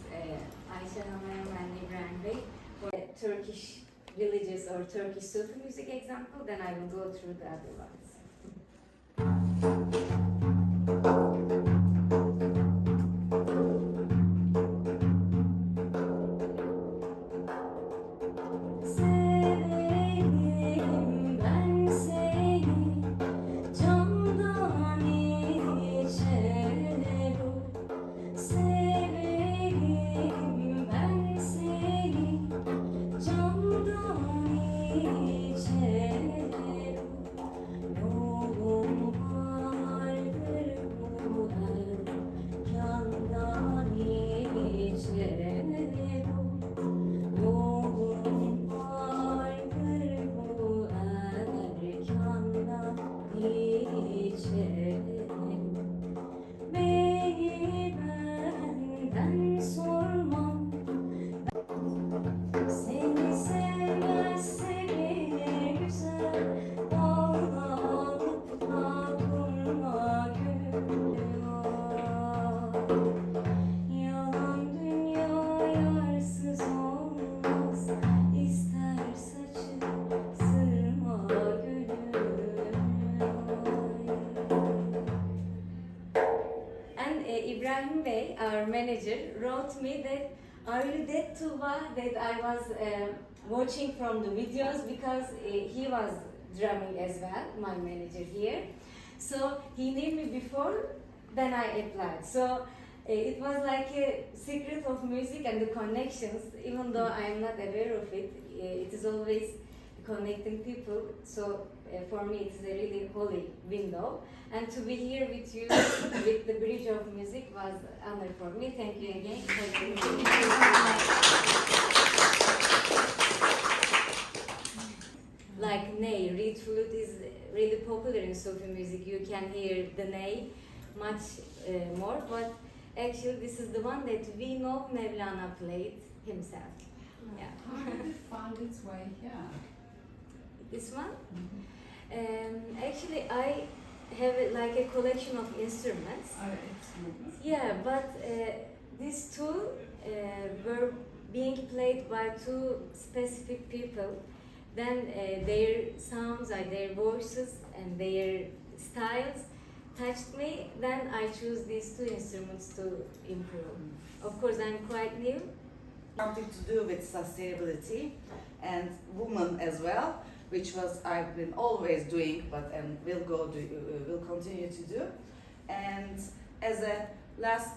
Ayşe Hammam and Ibrahim Bey for Turkish religious or Turkish Sufi music example. Then I will go through the other ones. Ibrahim Bey, our manager, wrote me that, are you that Tuba that I was watching from the videos, because he was drumming as well, my manager here. So he knew me before, then I applied. So it was like a secret of music and the connections, even though I am not aware of it. It is always connecting people. So for me, it is a really holy window. And to be here with you with the bridge of music was an honor for me. Thank you again. like ney. Reed flute is really popular in Sufi music. You can hear the ney much more, but actually this is the one that we know Mevlana played himself. Yeah. How did it find its way here? This one? Actually, I have like a collection of instruments. Yeah, but these two were being played by two specific people. Then their sounds, their voices and their styles touched me. Then I choose these two instruments to improve. Of course, I'm quite new. Something to do with sustainability and women as well, which was I've been always doing, but will continue to do. And as a last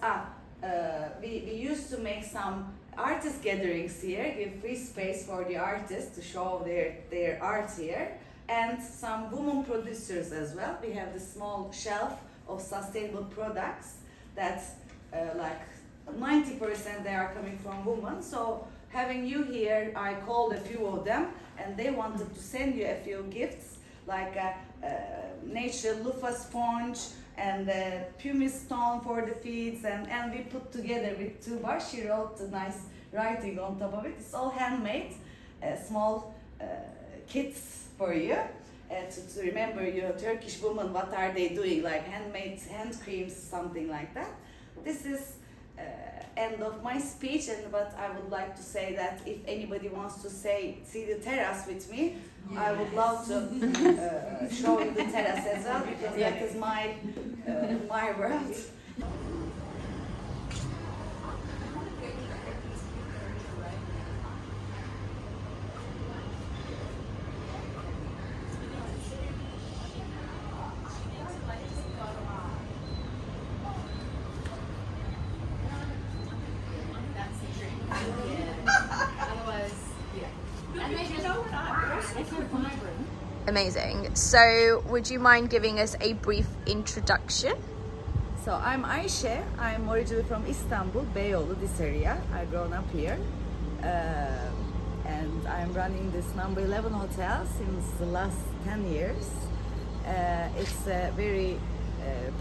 we used to make some artist gatherings here, give free space for the artists to show their art here, and some women producers as well. We have this small shelf of sustainable products that like 90% they are coming from women. So having you here, I called a few of them and they wanted to send you a few gifts, like a nature loofah sponge and a pumice stone for the feet, and we put together with Tuba. She wrote a nice writing on top of it. It's all handmade, small kits for you to remember your Turkish women, what are they doing, like handmade hand creams, something like that. This is end of my speech, but I would like to say that if anybody wants to see the terrace with me, yes. I would love to show you the terrace as well, because that is my world. Amazing. So would you mind giving us a brief introduction? So I'm Ayşe. I'm originally from Istanbul, Beyoğlu, this area. I grown up here. And I'm running this number 11 hotel since the last 10 years. It's a very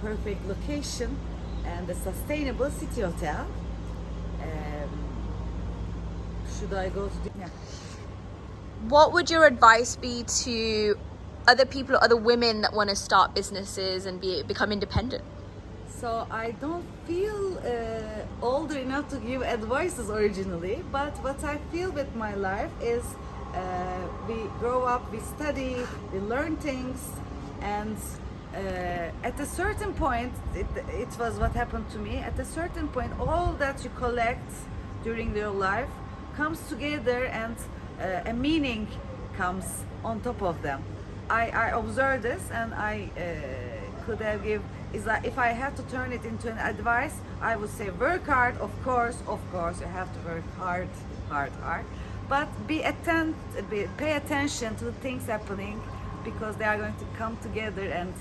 perfect location and a sustainable city hotel. Should I go to the... Yeah. What would your advice be to other people or other women that want to start businesses and become independent? So I don't feel old enough to give advices originally, but what I feel with my life is we grow up, we study, we learn things, and at a certain point, it was what happened to me, at a certain point all that you collect during your life comes together and a meaning comes on top of them. I observed this and I could have give is that if I had to turn it into an advice, I would say work hard, of course you have to work hard, but pay attention to the things happening, because they are going to come together and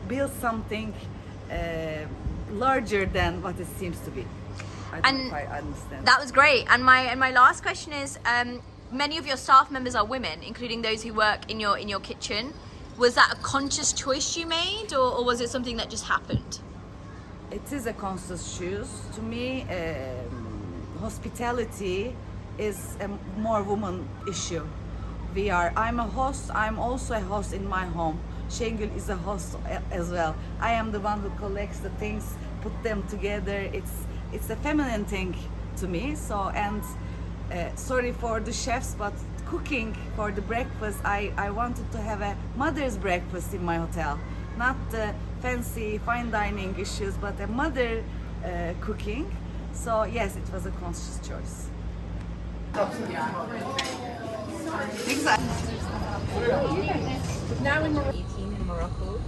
build something larger than what it seems to be. I don't know if I understand. That was great. And my last question is, many of your staff members are women, including those who work in your kitchen. Was that a conscious choice you made, or was it something that just happened? It is a conscious choice. To me, hospitality is a more woman issue. I'm a host. I'm also a host in my home. Şengül is a host as well. I am the one who collects the things, put them together. It's a feminine thing to me. So, and sorry for the chefs, but cooking for the breakfast, I wanted to have a mother's breakfast in my hotel. Not the fancy fine dining issues, but a mother cooking. So yes, it was a conscious choice. Now in 18 in Morocco,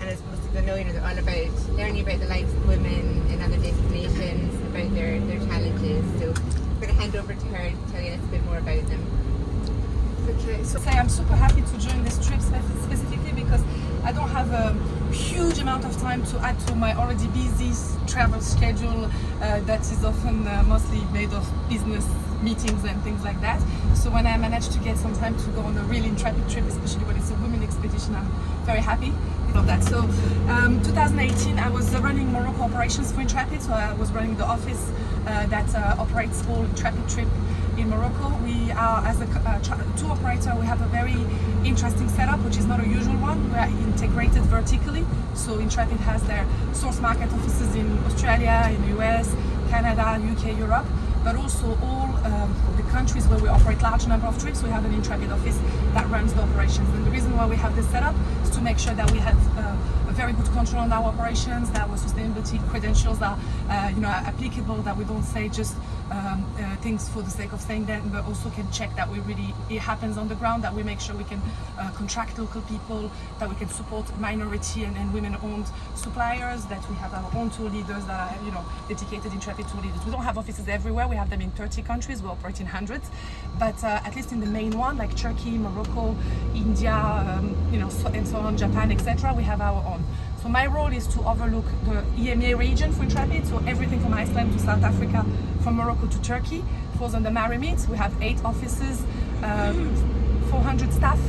and it's supposed to go knowing all about learning about the lives of women in other destinations, about their challenges. So I'm going to hand over to her to tell you a little bit more about them. Okay, so I'm super happy to join this trip specifically because I don't have huge amount of time to add to my already busy travel schedule that is often mostly made of business meetings and things like that. So when I managed to get some time to go on a really intrepid trip, especially when it's a women expedition, I'm very happy of that. So 2018 I was running Morocco operations for Intrepid, so I was running the office that operates all Intrepid trip in Morocco. We are, as a tour operator, we have a very interesting setup, which is not a usual one. We are integrated vertically, so Intrepid has their source market offices in Australia, in the US, Canada, UK, Europe, but also all the countries where we operate large number of trips. We have an Intrepid office that runs the operations, and the reason why we have this setup is to make sure that we have a very good control on our operations, that our sustainability credentials are applicable, that we don't say just things for the sake of saying that, but also can check that it happens on the ground, that we make sure we can contract local people, that we can support minority and women-owned suppliers, that we have our own tour leaders that are dedicated Intrepid tour leaders. We don't have offices everywhere. We have them in 30 countries. We operate in hundreds, but at least in the main one, like Turkey, Morocco, India, and so on, Japan, etc., we have our own. So my role is to overlook the EMEA region for Intrepid, so everything from Iceland to South Africa, from Morocco to Turkey, falls under my remit. We have 8 offices, 400 staff,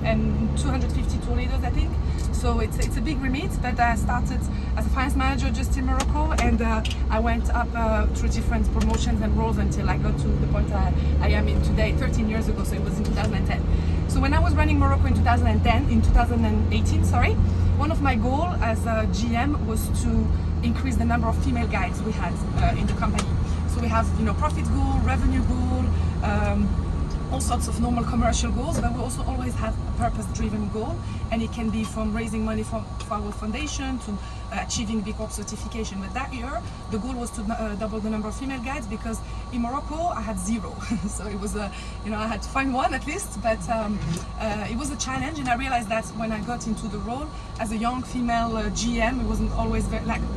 and 250 tour leaders, I think. So it's a big remit, but I started as a finance manager just in Morocco, and I went up through different promotions and roles until I got to the point I am in today, 13 years ago, so it was in 2010. So when I was running Morocco in 2018, one of my goals as a GM was to increase the number of female guides we had in the company. So we have, profit goal, revenue goal, all sorts of normal commercial goals, but we also always have a purpose-driven goal, and it can be from raising money for our foundation to achieving B Corp certification. But that year, the goal was to double the number of female guides, because in Morocco I had 0, so it was I had to find one at least. But it was a challenge, and I realized that when I got into the role as a young female GM, it wasn't always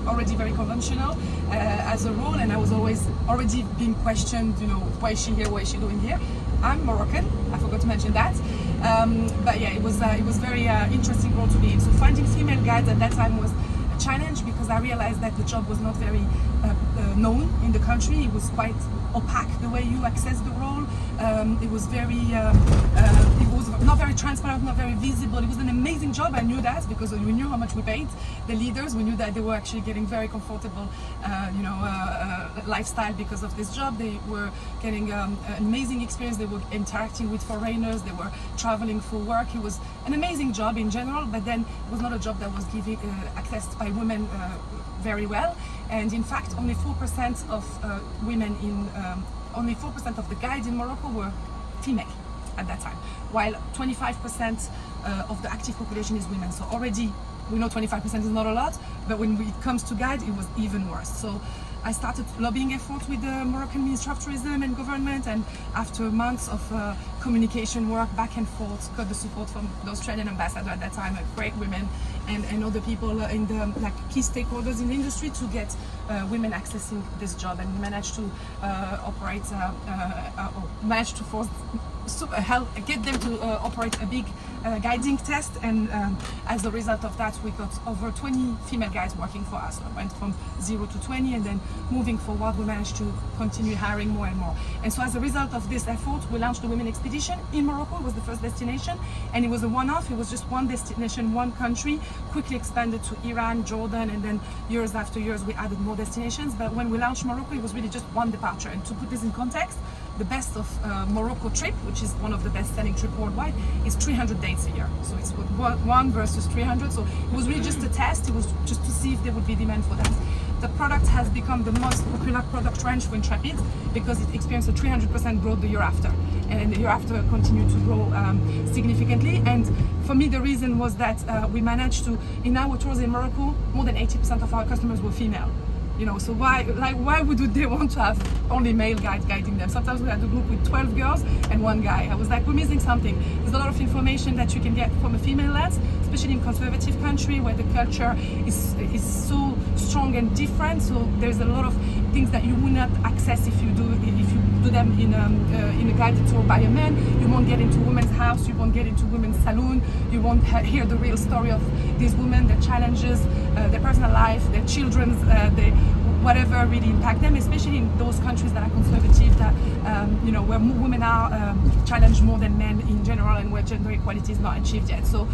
already very conventional as a role, and I was always already being questioned. Why is she here? What is she doing here? I'm Moroccan. I forgot to mention that. But yeah, it was very interesting role to be in. So finding female guides at that time was a challenge, because I realized that the job was not very known in the country. It was quite opaque the way you access the role. It was not very transparent, not very visible. It was an amazing job. I knew that because we knew how much we paid the leaders. We knew that they were actually getting very comfortable, lifestyle because of this job. They were getting an amazing experience. They were interacting with foreigners. They were traveling for work. It was an amazing job in general, but then it was not a job that was given accessed by women very well. And in fact, only 4% of women only 4% of the guides in Morocco were female at that time, while 25% of the active population is women. So already we know 25% is not a lot, but when it comes to guide, it was even worse. So I started lobbying efforts with the Moroccan Ministry of Tourism and government, and after months of communication work back and forth, got the support from the Australian ambassador at that time, great women, and other people in the key stakeholders in the industry to get women accessing this job, and we managed to get them to operate a big guiding test, and as a result of that we got over 20 female guides working for us. We went from 0 to 20, and then moving forward we managed to continue hiring more and more. And so as a result of this effort, we launched the Women Expedition in Morocco. It was the first destination, and it was a one-off. It was just one destination, one country, quickly expanded to Iran, Jordan, and then years after years we added more destinations. But when we launched Morocco, it was really just one departure. And to put this in context, the best of Morocco trip, which is one of the best-selling trips worldwide, is 300 dates a year. So it's one versus 300. So it was really just a test. It was just to see if there would be demand for that. The product has become the most popular product range for Intrepid because it experienced a 300% growth the year after, and the year after continued to grow significantly. And for me, the reason was that we managed to, in our tours in Morocco, more than 80% of our customers were female. So why would they want to have only male guides guiding them? Sometimes we had a group with 12 girls and 1 guy. I was like, we're missing something. There's a lot of information that you can get from a female lens, especially in conservative country where the culture is so strong and different. So there's a lot of things that you will not access if you do them in a guided tour by a man. You won't get into women's house, you won't get into women's saloon, you won't hear the real story of these women, their challenges, their personal life, their children's, whatever really impact them, especially in those countries that are conservative, that where women are challenged more than men in general, and where gender equality is not achieved yet. So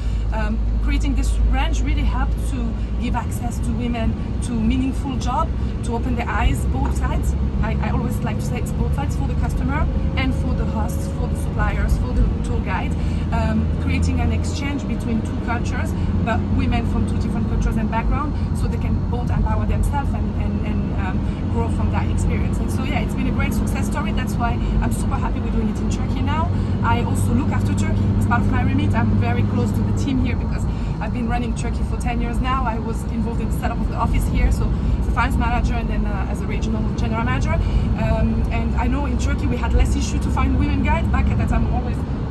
creating this range really helped to give access to women to meaningful job, to open their eyes, both sides. I always like to say it's both sides, for the customer and for the hosts, for the suppliers, for the tour guide, creating an exchange between two cultures, but women from two different cultures and backgrounds, so they can both empower themselves and grow from that experience. And so yeah, it's been a great success story. That's why I'm super happy we're doing it in Turkey now. I also look after Turkey. It's part of my remit. I'm very close to the team here because I've been running Turkey for 10 years now. I was involved in the setup of the office here, so as a finance manager and then as a regional general manager. And I know in Turkey we had less issue to find women guides. Back at that time,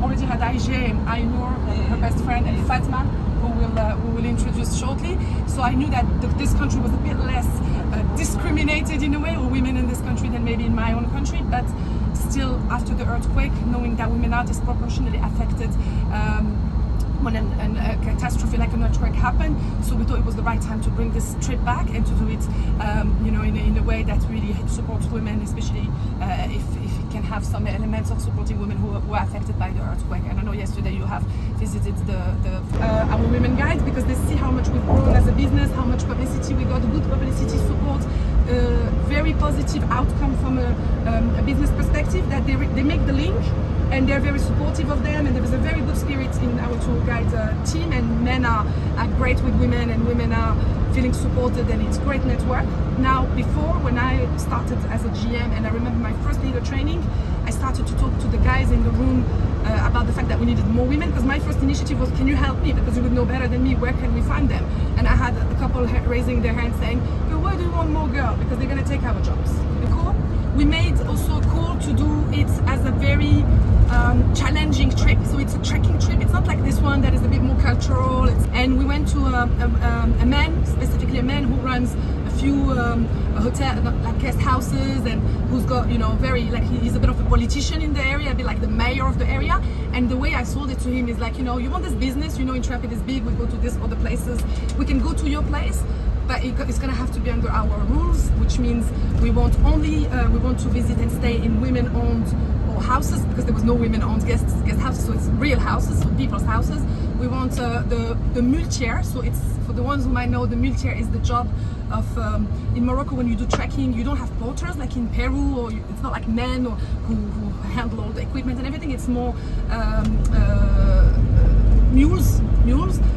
already had Ayşe and Aynur, her best friend, and Fatma, who will introduce shortly. So I knew that this country was a bit less discriminated in a way, or women in this country, than maybe in my own country. But still, after the earthquake, knowing that women are disproportionately affected when a catastrophe like an earthquake happened, so we thought it was the right time to bring this trip back and to do it, in a way that really supports women, especially if it can have some elements of supporting women who were affected by the earthquake. And I know yesterday you have visited our women guides, because they see how much we've grown as a business, how much publicity we got, good publicity support, very positive outcome from a business perspective, that they make the link. And they're very supportive of them, and there is a very good spirit in our tour guide team, and men are great with women, and women are feeling supported, and it's great network. Now, before, when I started as a GM, and I remember my first leader training, I started to talk to the guys in the room about the fact that we needed more women, because my first initiative was, can you help me, because you would know better than me, where can we find them? And I had a couple raising their hands saying, but why do you want more girls? Because they're going to take our jobs. Cool. We made also a call to do it as a very challenging trip, so it's a trekking trip. It's not like this one that is a bit more cultural. And we went to a man, specifically a man who runs a few hotel, like guest houses, and who's got very, like, he's a bit of a politician in the area, a bit like the mayor of the area. And the way I sold it to him is like, you want this business, Intrepid is big, we go to this other places, we can go to your place, but it's gonna have to be under our rules, which means we want to visit and stay in women-owned houses, because there was no women-owned guest houses, so it's real houses, so people's houses. We want the muletier, so it's, for the ones who might know, the muletier is the job of in Morocco, when you do trekking, you don't have porters like in Peru, or it's not like men who handle all the equipment and everything. It's more mules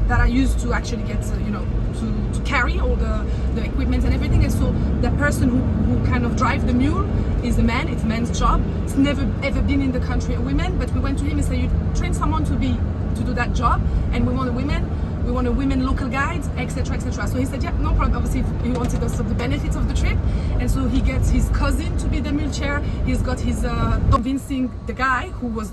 that are used to actually get to carry all the equipment and everything. And so the person who kind of drive the mule is a man. It's a man's job. It's never ever been in the country a woman, but we went to him and said, you train someone to do that job, and we want a women local guide, etc., etc. So he said, yeah, no problem. Obviously he wanted us the benefits of the trip, and so he gets his cousin to be the mule chair. He's got his convincing the guy who was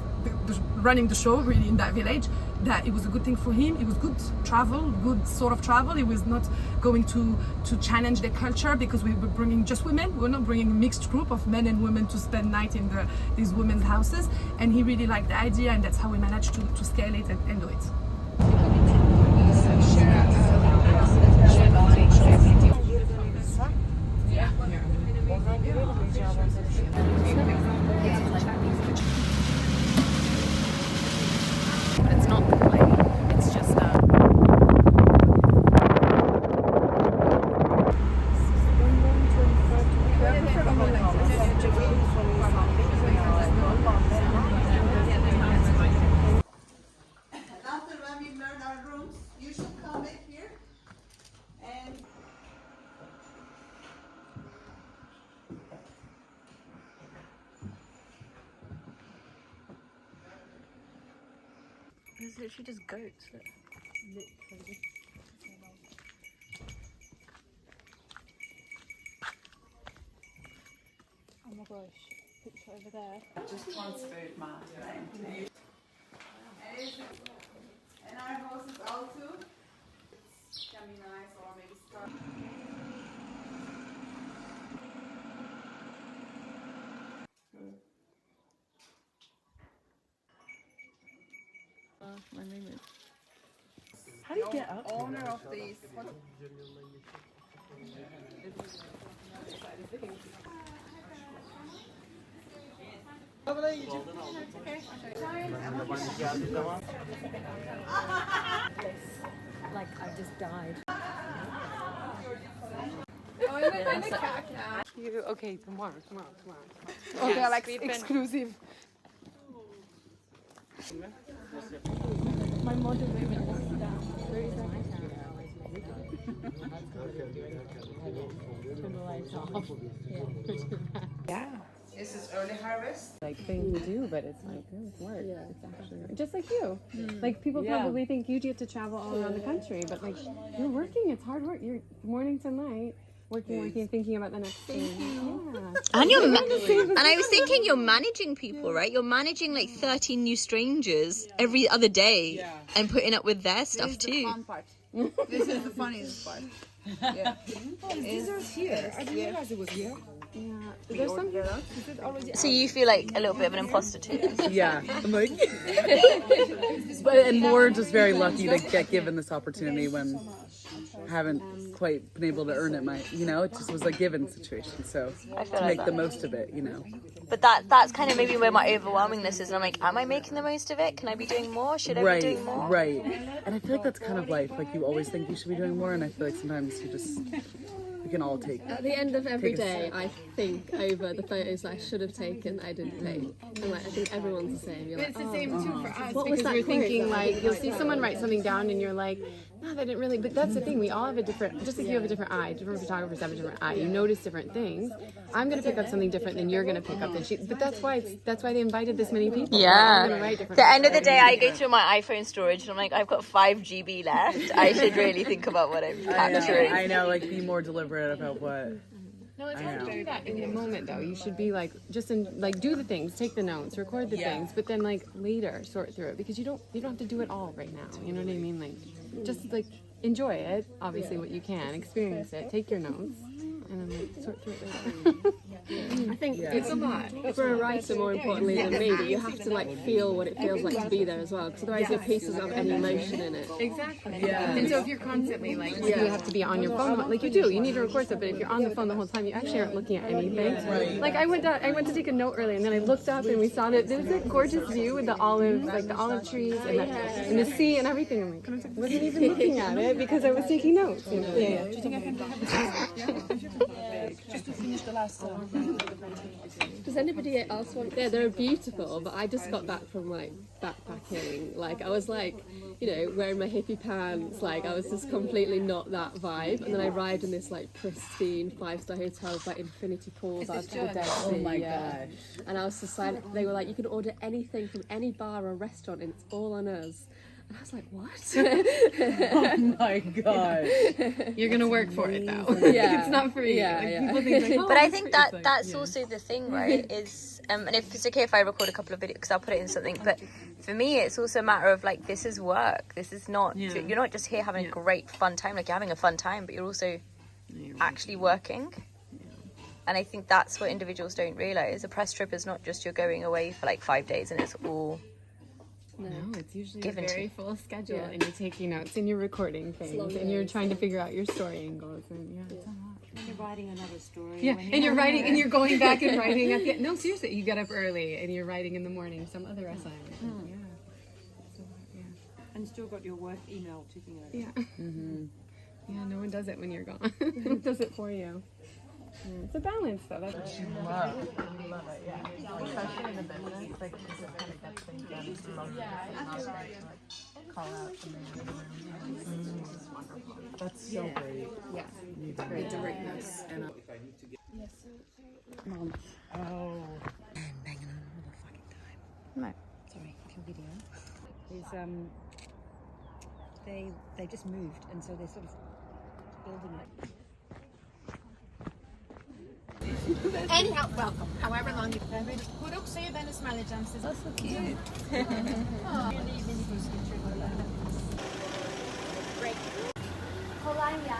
running the show really in that village that it was a good thing for him. It was good travel, good sort of travel. It was not going to challenge their culture, because we were bringing just women. We were not bringing a mixed group of men and women to spend night in these women's houses. And he really liked the idea, and that's how we managed to scale it and do it. It's not complaining, it's just After when we learn our rooms, you should come back here and It's literally just goats. Literally. Oh my gosh, picture over there. I just transferred my name to you. And our host is Altu. Can be nice, or maybe start. my moment. How do you get up? Owner of these. Like I've just died. Okay, tomorrow. Oh, they're like exclusive. My motivation is down. Yeah. This is early harvest. Like thing to do, but it's like it's work. Yeah, it's actually just like you. Like people probably think you get to travel all around the country, but like you're working. It's hard work. You're morning to night. Working, thinking about the next thing. Yeah. And and I was thinking you're managing people, right? You're managing like 13 new strangers every other day and putting up with their stuff too. This is the fun part. This is the funniest part. Yeah. These are here. I didn't realize it was here. Yeah. There's some here. So you feel like a little bit of an imposter too? Yeah, I'm like, and more just very lucky to get given this opportunity when I haven't quite been able to earn it. It just was a given situation. So to make the most of it, But that's kind of maybe where my overwhelmingness is. And I'm like, am I making the most of it? Can I be doing more? Should I be doing more? Right. And I feel like that's kind of life. Like you always think you should be doing more, and I feel like sometimes we can all take. At the end of every day, I think over the photos I should have taken, I didn't take. And like, I think everyone's the same. You're like, It's the same too for us. What was that? You're thinking like you'll see someone write something down, and you're like, no, they didn't really. But that's the thing. We all have a different. Just like you have a different eye. Different photographers have a different eye. You notice different things. I'm gonna pick up something different than you're gonna pick up. But that's why they invited this many people. Yeah. I'm gonna write different. The end of the day, I go through my iPhone storage and I'm like, I've got 5 GB left. I should really think about what I'm capturing. I know, like be more deliberate about what. No, it's hard to do that in the moment though. You should be like just do the things, take the notes, record the things, but then like later sort through it because you don't have to do it all right now. You know what I mean? Like just like enjoy it, obviously what you can, experience it, take your notes, and then like sort through it later. I think it's a lot for a writer more importantly than me, but you have to like feel what it feels like to be there as well, because otherwise your pieces have any emotion in it. Exactly. Yeah. And so if you're constantly like, you have to be on your phone, like you do. You need to record stuff, but if you're on the phone the whole time, you actually aren't looking at anything. Like I went to take a note earlier, and then I looked up and we saw that there was a gorgeous view with the olive trees and the sea and everything. I'm like, I wasn't even looking at it because I was taking notes. You know? Yeah. Do you think I can have a just to finish the last Does anybody else want? Yeah, they're beautiful, but I just got back from like backpacking. Like I was like, wearing my hippie pants. Like I was just completely not that vibe. And then I arrived in this like pristine 5-star hotel with like infinity pools out to the Dead Sea. Oh my gosh! And I was just like, they were like, you can order anything from any bar or restaurant, and it's all on us. And I was like, what? Oh my god! You're gonna work for it though. Yeah, it's not free. Yeah. People think like, but I think that's also the thing, right? Is and if it's okay if I record a couple of videos, because I'll put it in something. But for me, it's also a matter of like, this is work. This is not. You're not just here having a great fun time. Like you're having a fun time, but you're also actually working. And I think that's what individuals don't realize. A press trip is not just you're going away for like 5 days and it's all. No, it's usually a very full schedule, and you're taking notes, and you're recording things, and you're trying to figure out your story angles, and it's a lot. And you're writing another story. Yeah, and you're writing, and you're going back and writing at the end. No, seriously, you get up early, and you're writing in the morning some other assignment. Yeah. And still got your work email ticking over. Yeah. Yeah, no one does it when you're gone. It does it for you. Yeah, it's a balance though. That's love it, yeah. Especially in the business, like this is kind of gets things done. Call out something. That's so great. Yeah. Very directness and Mom. Oh. I'm banging on all the fucking time. No. Sorry, can video. Is they just moved, and so they're sort of building it. Anyhow, welcome. However long you Kuruk suyu ben ısmarlayacağım size. That's so cute. Kolonya.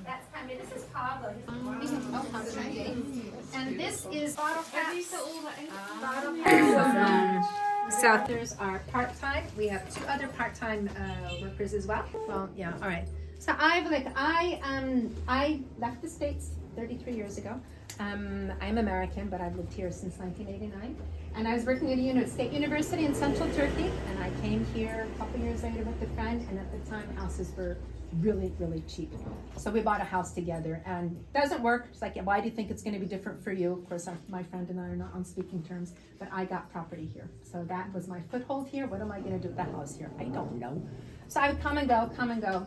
That's This is Pablo. And this is bottle caps. Bottle caps. So there's our part-time. We have 2 other part-time workers as well. Well, yeah, all right. So I left the States 33 years ago. I'm American, but I've lived here since 1989. And I was working at a state university in central Turkey, and I came here a couple years later with a friend, and at the time houses were really, really cheap. So we bought a house together, and it doesn't work. It's like, why do you think it's going to be different for you? Of course, my friend and I are not on speaking terms, but I got property here. So that was my foothold here. What am I going to do with the house here? I don't know. So I would come and go, come and go.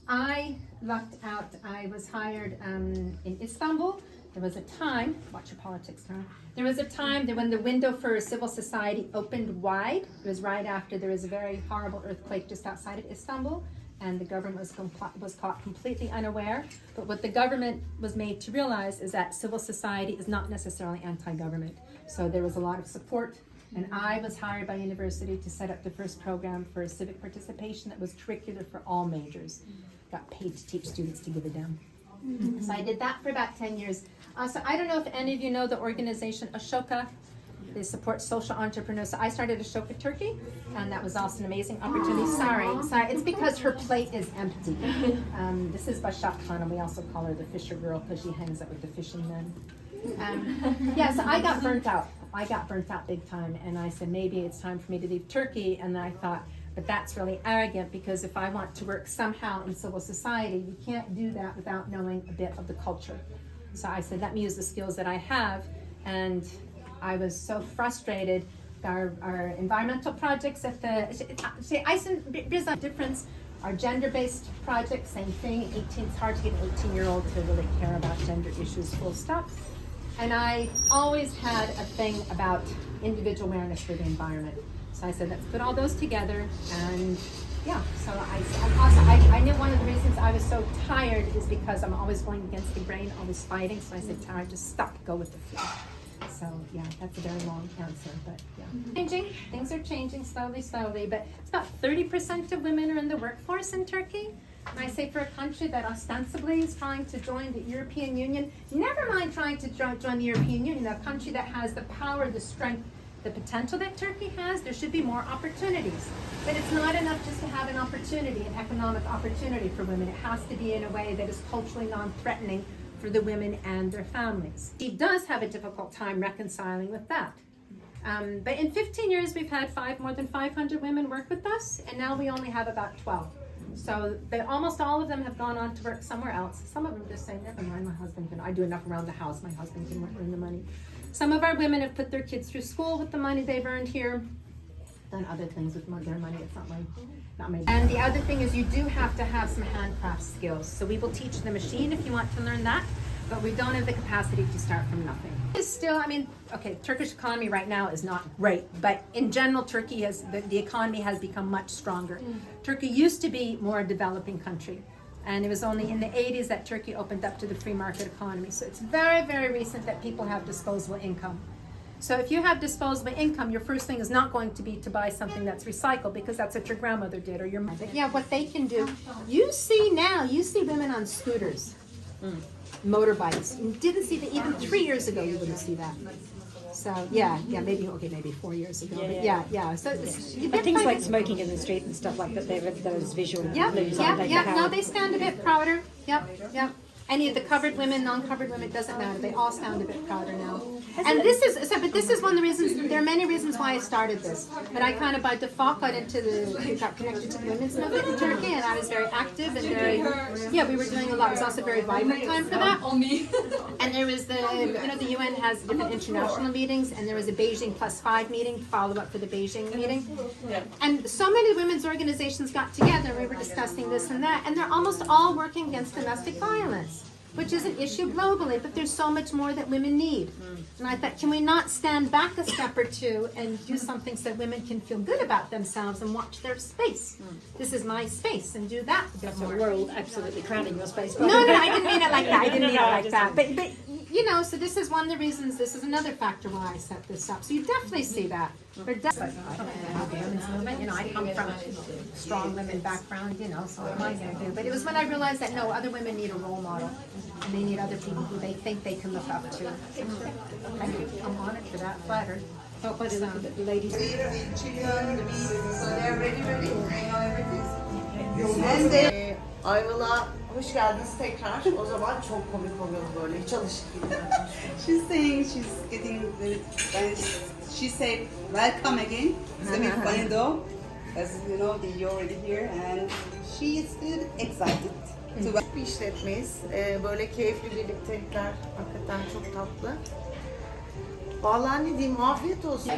I lucked out. I was hired in Istanbul. There was a time, watch your politics, Tara. There was a time that when the window for civil society opened wide, it was right after there was a very horrible earthquake just outside of Istanbul, and the government was caught completely unaware. But what the government was made to realize is that civil society is not necessarily anti-government. So there was a lot of support, and I was hired by university to set up the first program for civic participation that was curricular for all majors. Got paid to teach students to give a damn. So I did that for about 10 years. So I don't know if any of you know the organization Ashoka. They support social entrepreneurs. So I started Ashoka Turkey, and that was also an amazing opportunity. Sorry, it's because her plate is empty. This is Başak Khanım. We also call her the Fisher Girl because she hangs out with the fishing men. So I got burnt out. I got burnt out big time, and I said maybe it's time for me to leave Turkey. And then I thought, but that's really arrogant, because if I want to work somehow in civil society, you can't do that without knowing a bit of the culture. So I said, let me use the skills that I have. And I was so frustrated. Our environmental projects at the difference. Our gender-based projects, same thing. It's hard to get an 18-year-old to really care about gender issues, full stop. And I always had a thing about individual awareness for the environment. So I said, let's put all those together. And yeah, so I knew one of the reasons I was so tired is because I'm always going against the grain, always fighting. So I said, Tara, just stop, go with the flow. So yeah, that's a very long answer, but yeah. Changing, things are changing slowly, but it's about 30% of women are in the workforce in Turkey. And I say for a country that ostensibly is trying to join the European Union, never mind trying to join the European Union, a country that has the power, the strength, the potential that Turkey has, there should be more opportunities. But it's not enough just to have an opportunity, an economic opportunity for women. It has to be in a way that is culturally non-threatening for the women and their families. She does have a difficult time reconciling with that. But in 15 years, we've had more than 500 women work with us, and now we only have about 12. So almost all of them have gone on to work somewhere else. Some of them just say, never mind, my husband I do enough around the house, my husband can earn the money. Some of our women have put their kids through school with the money they've earned here, done other things with their money. It's not my. And the other thing is you do have to have some handcraft skills. So we will teach the machine if you want to learn that, but we don't have the capacity to start from nothing. It's still, Turkish economy right now is not great, but in general, Turkey the economy has become much stronger. Turkey used to be more a developing country. And it was only in the 80s that Turkey opened up to the free market economy. So it's very, very recent that people have disposable income. So if you have disposable income, your first thing is not going to be to buy something that's recycled, because that's what your grandmother did or your mother. Yeah, what they can do. You see women on scooters, motorbikes. You didn't see that even 3 years ago, you wouldn't see that. So maybe 4 years ago. Yeah. So things like smoking in the street and stuff like that. Those visual clues. No, they stand a bit prouder. Yep. Any of the covered women, non-covered women, doesn't matter. They all sound a bit prouder now. And this is one of the reasons. There are many reasons why I started this, but I kind of by default got connected to the women's movement in Turkey, and I was very active and we were doing a lot. It was also a very vibrant time for that. And there was the UN has different international meetings, and there was a Beijing +5 meeting to follow up for the Beijing meeting. And so many women's organizations got together. We were discussing this and that, and they're almost all working against domestic violence, which is an issue globally, but there's so much more that women need. And I thought, can we not stand back a step or two and do something so women can feel good about themselves and watch their space? This is my space, and do that a bit more. We're all absolutely crowding your space. No, I didn't mean it like that. But you know, so this is one of the reasons, this is another factor why I set this up. So you definitely see that. But definitely, women's movement, you know, I come from a strong women background, you know, so what am I going to do? But it was when I realized that, no, other women need a role model. And they need other people who they think they can look up to. Thank you. I'm honored for that, flattered. But the ladies. So they're ready. They know everything. And they... Ayvalık'a hoş geldiniz tekrar. O zaman çok komik oluyor böyle. Hiç alışık değilim. She's saying she's getting the... She said, welcome again. It's a bit funny though. Because you know, you're already here and she is still excited. Bir işletmeyiz. Böyle keyifli birliktelikler. Hakikaten çok tatlı. Vallahi ne diyeyim, afiyet olsun.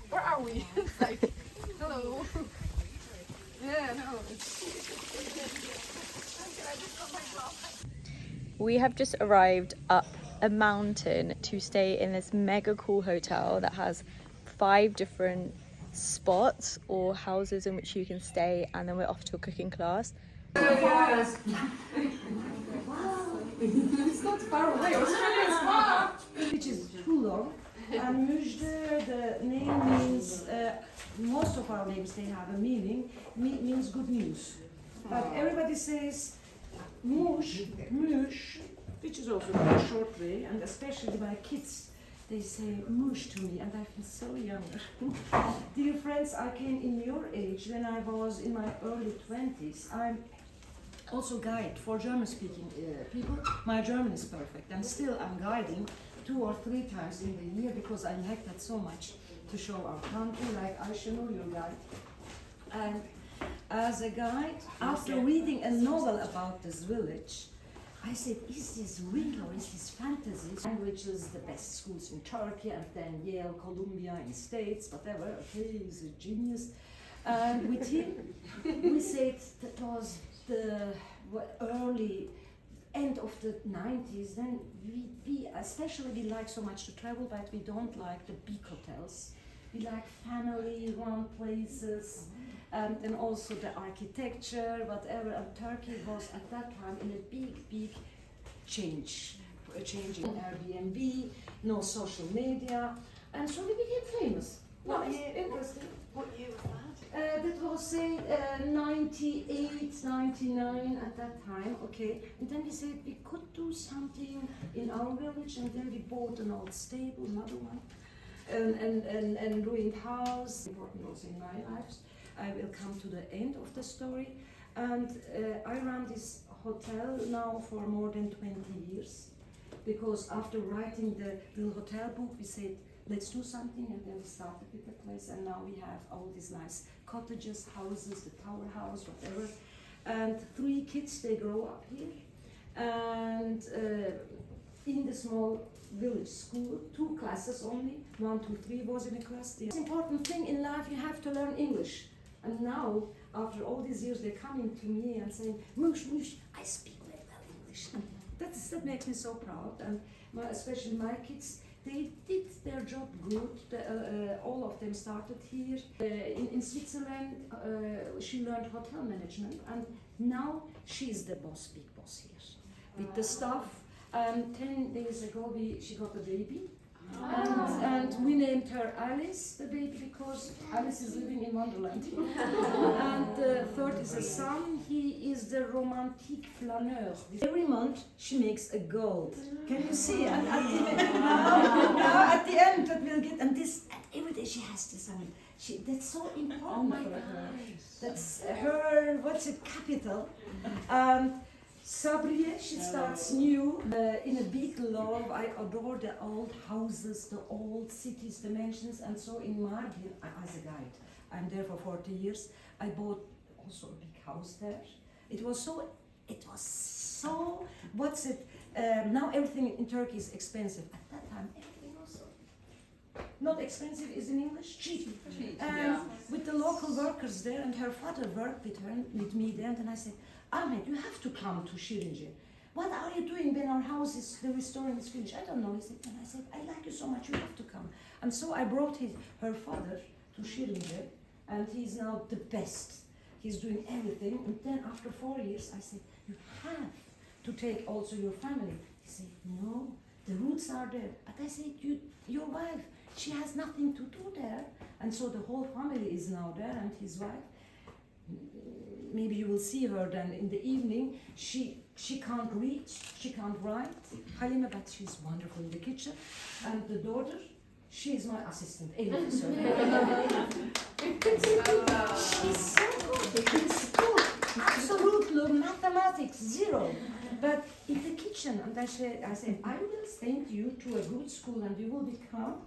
Where are we? Like, hello. Yeah, no. We have just arrived up a mountain to stay in this mega cool hotel that has 5 different spots or houses in which you can stay, and then we're off to a cooking class. It's not far away. Australia is far. Which is Fulor. And Müjde, the name means, most of our names, they have a meaning, means good news. But everybody says Mush, which is also a short way, and especially my kids, they say Mush to me, and I feel so younger. Dear friends, I came in your age when I was in my early 20s. I'm also guide for German-speaking people. My German is perfect, and still I'm guiding 2 or 3 times in the year because I like that so much to show our country, like Ayşenur, your guide. And as a guide, after reading a novel about this village, I said, is this real or is this fantasy? Language is the best schools in Turkey, and then Yale, Columbia in States, whatever. Okay, he's a genius. And with him, we said that was the early end of the 90s. Then we especially we like so much to travel, but we don't like the big hotels. We like family-run places, and also the architecture, whatever. And Turkey was at that time in a big change in Airbnb, no social media, and so we became famous. Well, it's interesting. What year was that? That was say 98, 99 at that time, okay. And then we said we could do something in our village, and then we bought an old stable, another one, and ruined house. Important also in my life. I will come to the end of the story. And I run this hotel now for more than 20 years, because after writing the little hotel book, we said, let's do something, and then we started with the place, and now we have all these nice cottages, houses, the tower house, whatever. And 3 kids, they grow up here. And in the small village school, 2 classes only, 1, 2, 3 was in a class. The important thing in life, you have to learn English. And now, after all these years, they're coming to me and saying, Mush, I speak very well English. And that makes me so proud. And especially my kids, they did their job good. All of them started here. In Switzerland, she learned hotel management, and now she's the big boss here. With the staff, 10 days ago, she got a baby. And we named her Alice, the baby, because Alice is living in Wonderland. And the 3rd is a son. He is the romantique flaneur. Every month she makes a gold. Can you see? And at the end that we'll get, and every day she has this. That's so important for her. That's her, capital. Sabriye, she starts new in a big love. I adore the old houses, the old cities, the mansions, and so in Mardin, as a guide, I'm there for 40 years. I bought also a big house there. It was so, now everything in Turkey is expensive. At that time, everything was not expensive is in English, cheap. And with the local workers there, and her father worked with me then, and I said, Ahmet, you have to come to Şirince. what are you doing when our house is, the restaurant is finished? I don't know. He said, and I said, I like you so much, you have to come. And so I brought her father to Şirince, and he's now the best. He's doing everything. And then after 4 years, I said, you have to take also your family. He said, no, the roots are there. But I said, your wife, she has nothing to do there. And so the whole family is now there, and his wife. Maybe you will see her then in the evening. She can't read, she can't write, Halime, but she's wonderful in the kitchen. And the daughter, she is my assistant, Elif. She's so good in school, absolutely mathematics, 0. But in the kitchen, and I said, I will send you to a good school and you will become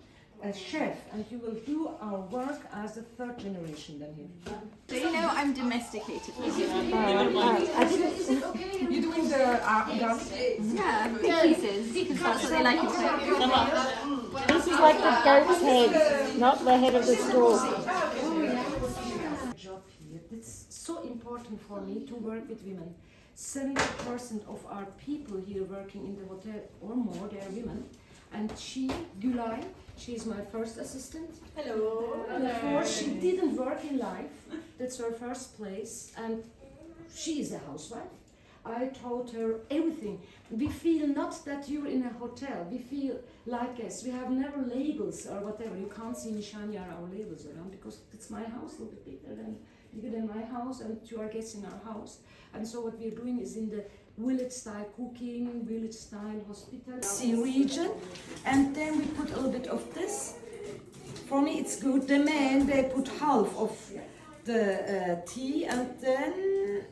a chef, and you will do our work as the 3rd generation then here. So you know I'm domesticated. Is it okay? You're doing the dance? Yeah, big pieces, because that's what they like in Turkey. This is like the goat's head, not the head of the store. Job here. It's so important for me to work with women. 70% of our people here working in the hotel or more, they are women. And Gülay, she is my first assistant. Hello. Before she didn't work in life, that's her first place, and she is a housewife. I taught her everything. We feel not that you're in a hotel, we feel like us. We have never labels or whatever. You can't see Nishanyar our labels around because it's my house, a little bit bigger than my house, and you are guests in our house. And so what we're doing is in the village style cooking, village style hospitality region, and then we put a little bit of this. For me it's good. The men, they put half of the tea, and then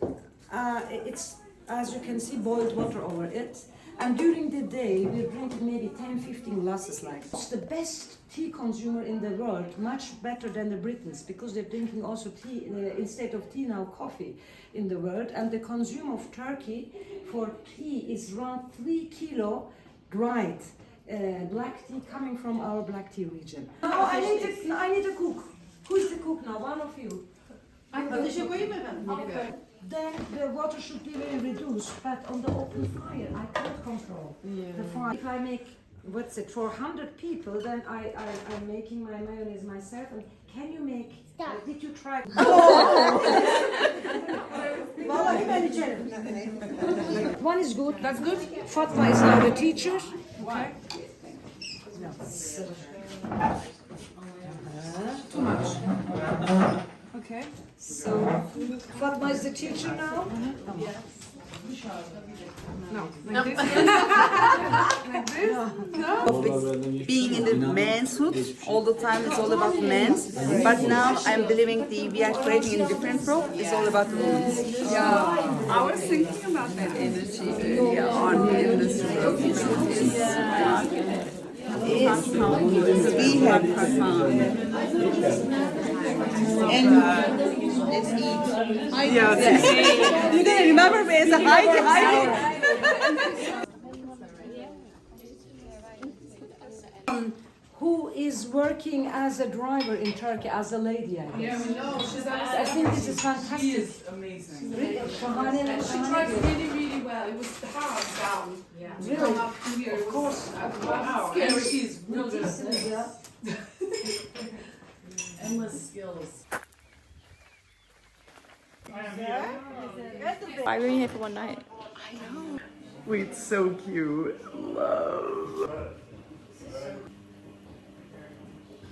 it's, as you can see, boiled water over it. And during the day we drink maybe 10-15 glasses like this. It's the best tea consumer in the world, much better than the Britons, because they're drinking also tea, instead of tea now coffee in the world. And the consume of Turkey for tea is around 3 kilo dried black tea coming from our black tea region. Now I need a cook. Who is the cook now? One of you. Okay. Then the water should be very reduced, but on the open fire I can't control the fire. If I make, what's it, for 100 people, then I'm making my mayonnaise myself. And can you make, did you try? One is good. That's good. Fatma is now the teacher. Okay. Too much. Okay. So, Fatma is the teacher now? Yes. No. Like this? Like this? No. Being in the men's suit all the time is all about men's, but now I'm believing we are creating a different group. It's all about the women's. Yeah, I was thinking about that energy earlier on in this room. We have and let's eat. You didn't remember me as a Heidi. Who is working as a driver in Turkey, as a lady, I guess? Yeah, we know. She's I think this is fantastic. She is amazing. Really? And she drives really, really well. It was hard down. Yeah. To come up to here. Of course. Wow. And she's real good. Endless skills. Why were you here for one night? I know. Wait, it's so cute. Love.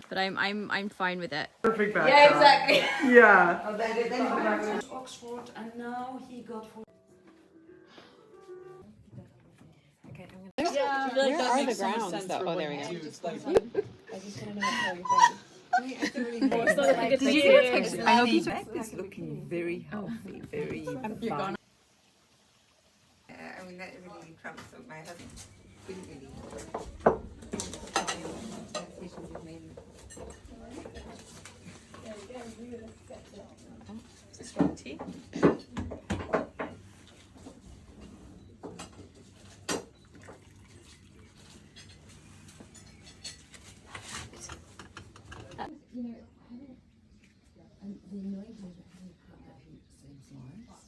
But I'm fine with it. Perfect background. Yeah, exactly. Yeah. Oxford, and now he got for. Okay, I'm gonna. Yeah. Where are the grounds though? Oh, there we go. I just want to know how you're feeling. Did you get a picture? I hope you is looking very healthy, very fun. I mean, that really trumps what my husband couldn't really. Strong tea. The noise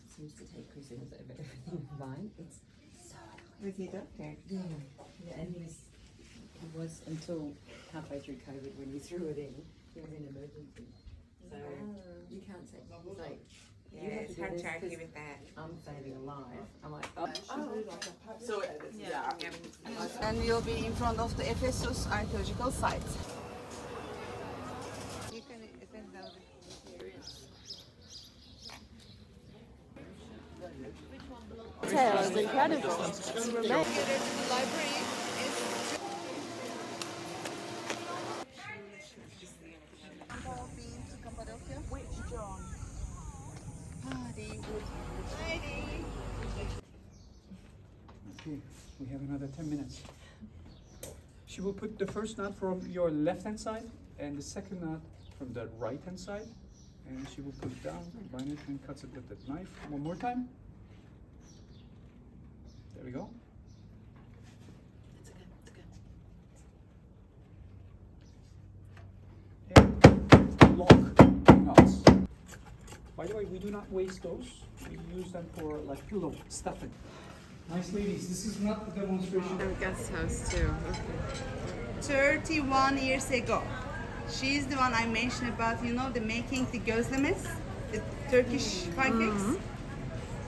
seems to take precedence over everything in wine. It's so Was he a doctor? Yeah, and he was until halfway through COVID when we threw it in. He was in emergency, so you can't say he's like. Yeah, it's hard to argue with that. I'm saving a life. I'm like, oh. So yeah. And we'll be in front of the Ephesus archaeological site. That was incredible. Okay, we have another 10 minutes. She will put the first knot from your left hand side and the second knot from the right hand side. And she will put it down, bind it, and cuts it with the knife. One more time. There we go. And lock knots. By the way, we do not waste those. We use them for like pillow stuffing. Nice ladies, this is not a demonstration. Guest house too. Okay. 31 years ago. She's the one I mentioned about, you know, the making the gözlemes, the Turkish pancakes.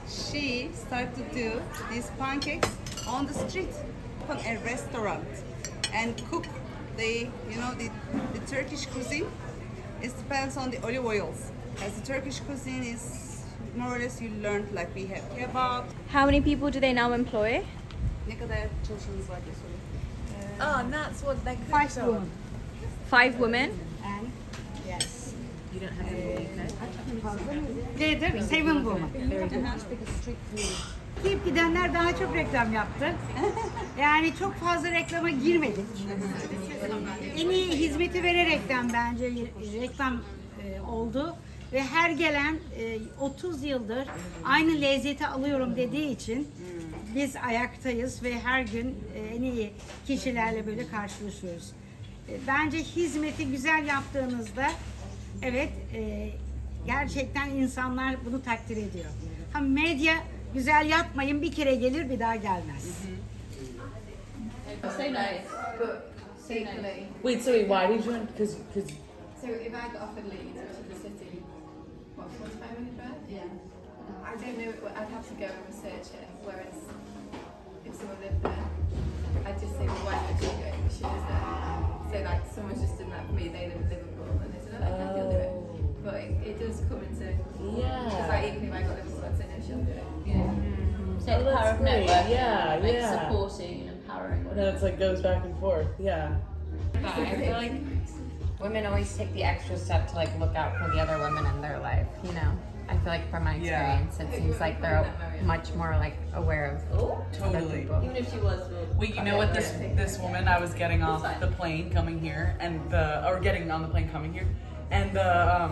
She started to do these pancakes on the street, on a restaurant, and cook the, you know, the Turkish cuisine. It depends on the olive oils. As the Turkish cuisine is more or less you learned, like we have kebab. How many people do they now employ? Ne kadar çalışanınız var diye soruyor. And that's what they 5 women. 5 women? And yes. You don't have any Later, 7 women. Gidip gidenler daha çok reklam yaptı. Yani çok fazla reklama girmedik. En iyi hizmeti vererekten bence reklam oldu. Ve her gelen 30 yıldır aynı lezzeti alıyorum dediği için biz ayaktayız ve her gün en iyi kişilerle böyle karşılaşıyoruz. Bence hizmeti güzel yaptığınızda evet gerçekten insanlar bunu takdir ediyor. Ha, medya güzel yapmayın, bir kere gelir bir daha gelmez. So nice, but secretly. Wait, sorry, why did you? Because. So if I got offered Leeds, which is the city, what, 45-minute drive? Yeah. I don't know, I'd have to go and research it, whereas if someone lived there, I'd just say, well, why don't you go? She lives there. So like, someone's just done that for me, they live in Liverpool, and they said, oh, I can't do it. But it does come into, because like, even if I got Liverpool, I'd say, no, she'll do it. Yeah. So the power of networking, like yeah. supporting and empowering. And then it's like goes back and forth, yeah. I feel like women always take the extra step to like look out for the other women in their life, you know? I feel like from my experience, it seems like they're much more like aware of other people. Even if she was. Wait, you know what? This woman, I was getting off the plane coming here, and getting on the plane coming here, and the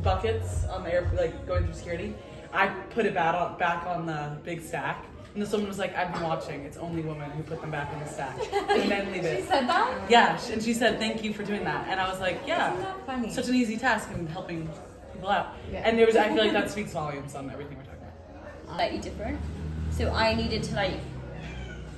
buckets on the airplane, like going through security, I put it back on the big stack. And this woman was like, I've been watching. It's only women who put them back in the stack and then leave it. She said that? Yeah, and she said, thank you for doing that. And I was like, yeah, Isn't that funny? such an easy task in helping people out. Yeah. And I feel like that speaks volumes on everything we're talking about. Slightly different. So I needed to like,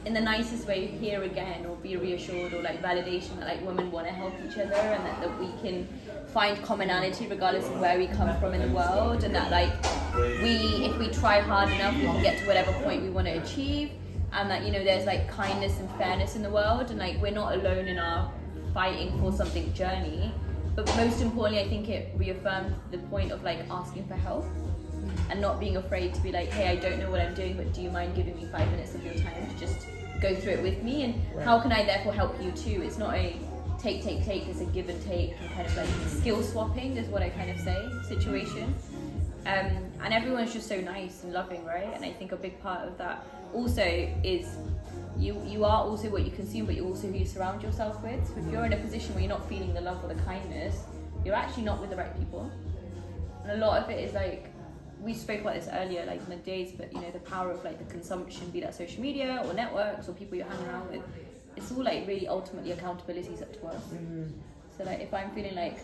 in the nicest way, hear again or be reassured or like validation that like women want to help each other and that we can find commonality regardless of where we come from in the world, and that like if we try hard enough we can get to whatever point we want to achieve, and that, you know, there's like kindness and fairness in the world, and like we're not alone in our fighting for something journey. But most importantly, I think it reaffirmed the point of like asking for help and not being afraid to be like, hey, I don't know what I'm doing, but do you mind giving me 5 minutes of your time to just go through it with me, and how can I therefore help you too? It's not a take, it's a give and take, and kind of like skill swapping is what I kind of say situation. And everyone's just so nice and loving, right? And I think a big part of that also is you are also what you consume, but you're also who you surround yourself with. So if you're in a position where you're not feeling the love or the kindness, you're actually not with the right people. And a lot of it is like, we spoke about this earlier, like in the days, but you know, the power of like the consumption, be that social media or networks or people you're hanging around with, it's all like really ultimately accountability is up to us. So like if I'm feeling like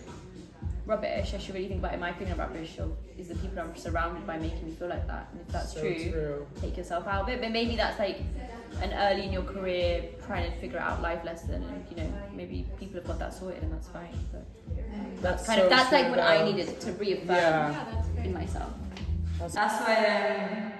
rubbish, I should really think about, am I feeling rubbish, or is the people I'm surrounded by making me feel like that? And if that's So true, take yourself out of it. But maybe that's like an early in your career trying to figure out life lesson, and you know, maybe people have got that sorted and that's fine. But that's kind of, that's like what I needed to reaffirm in myself. That's when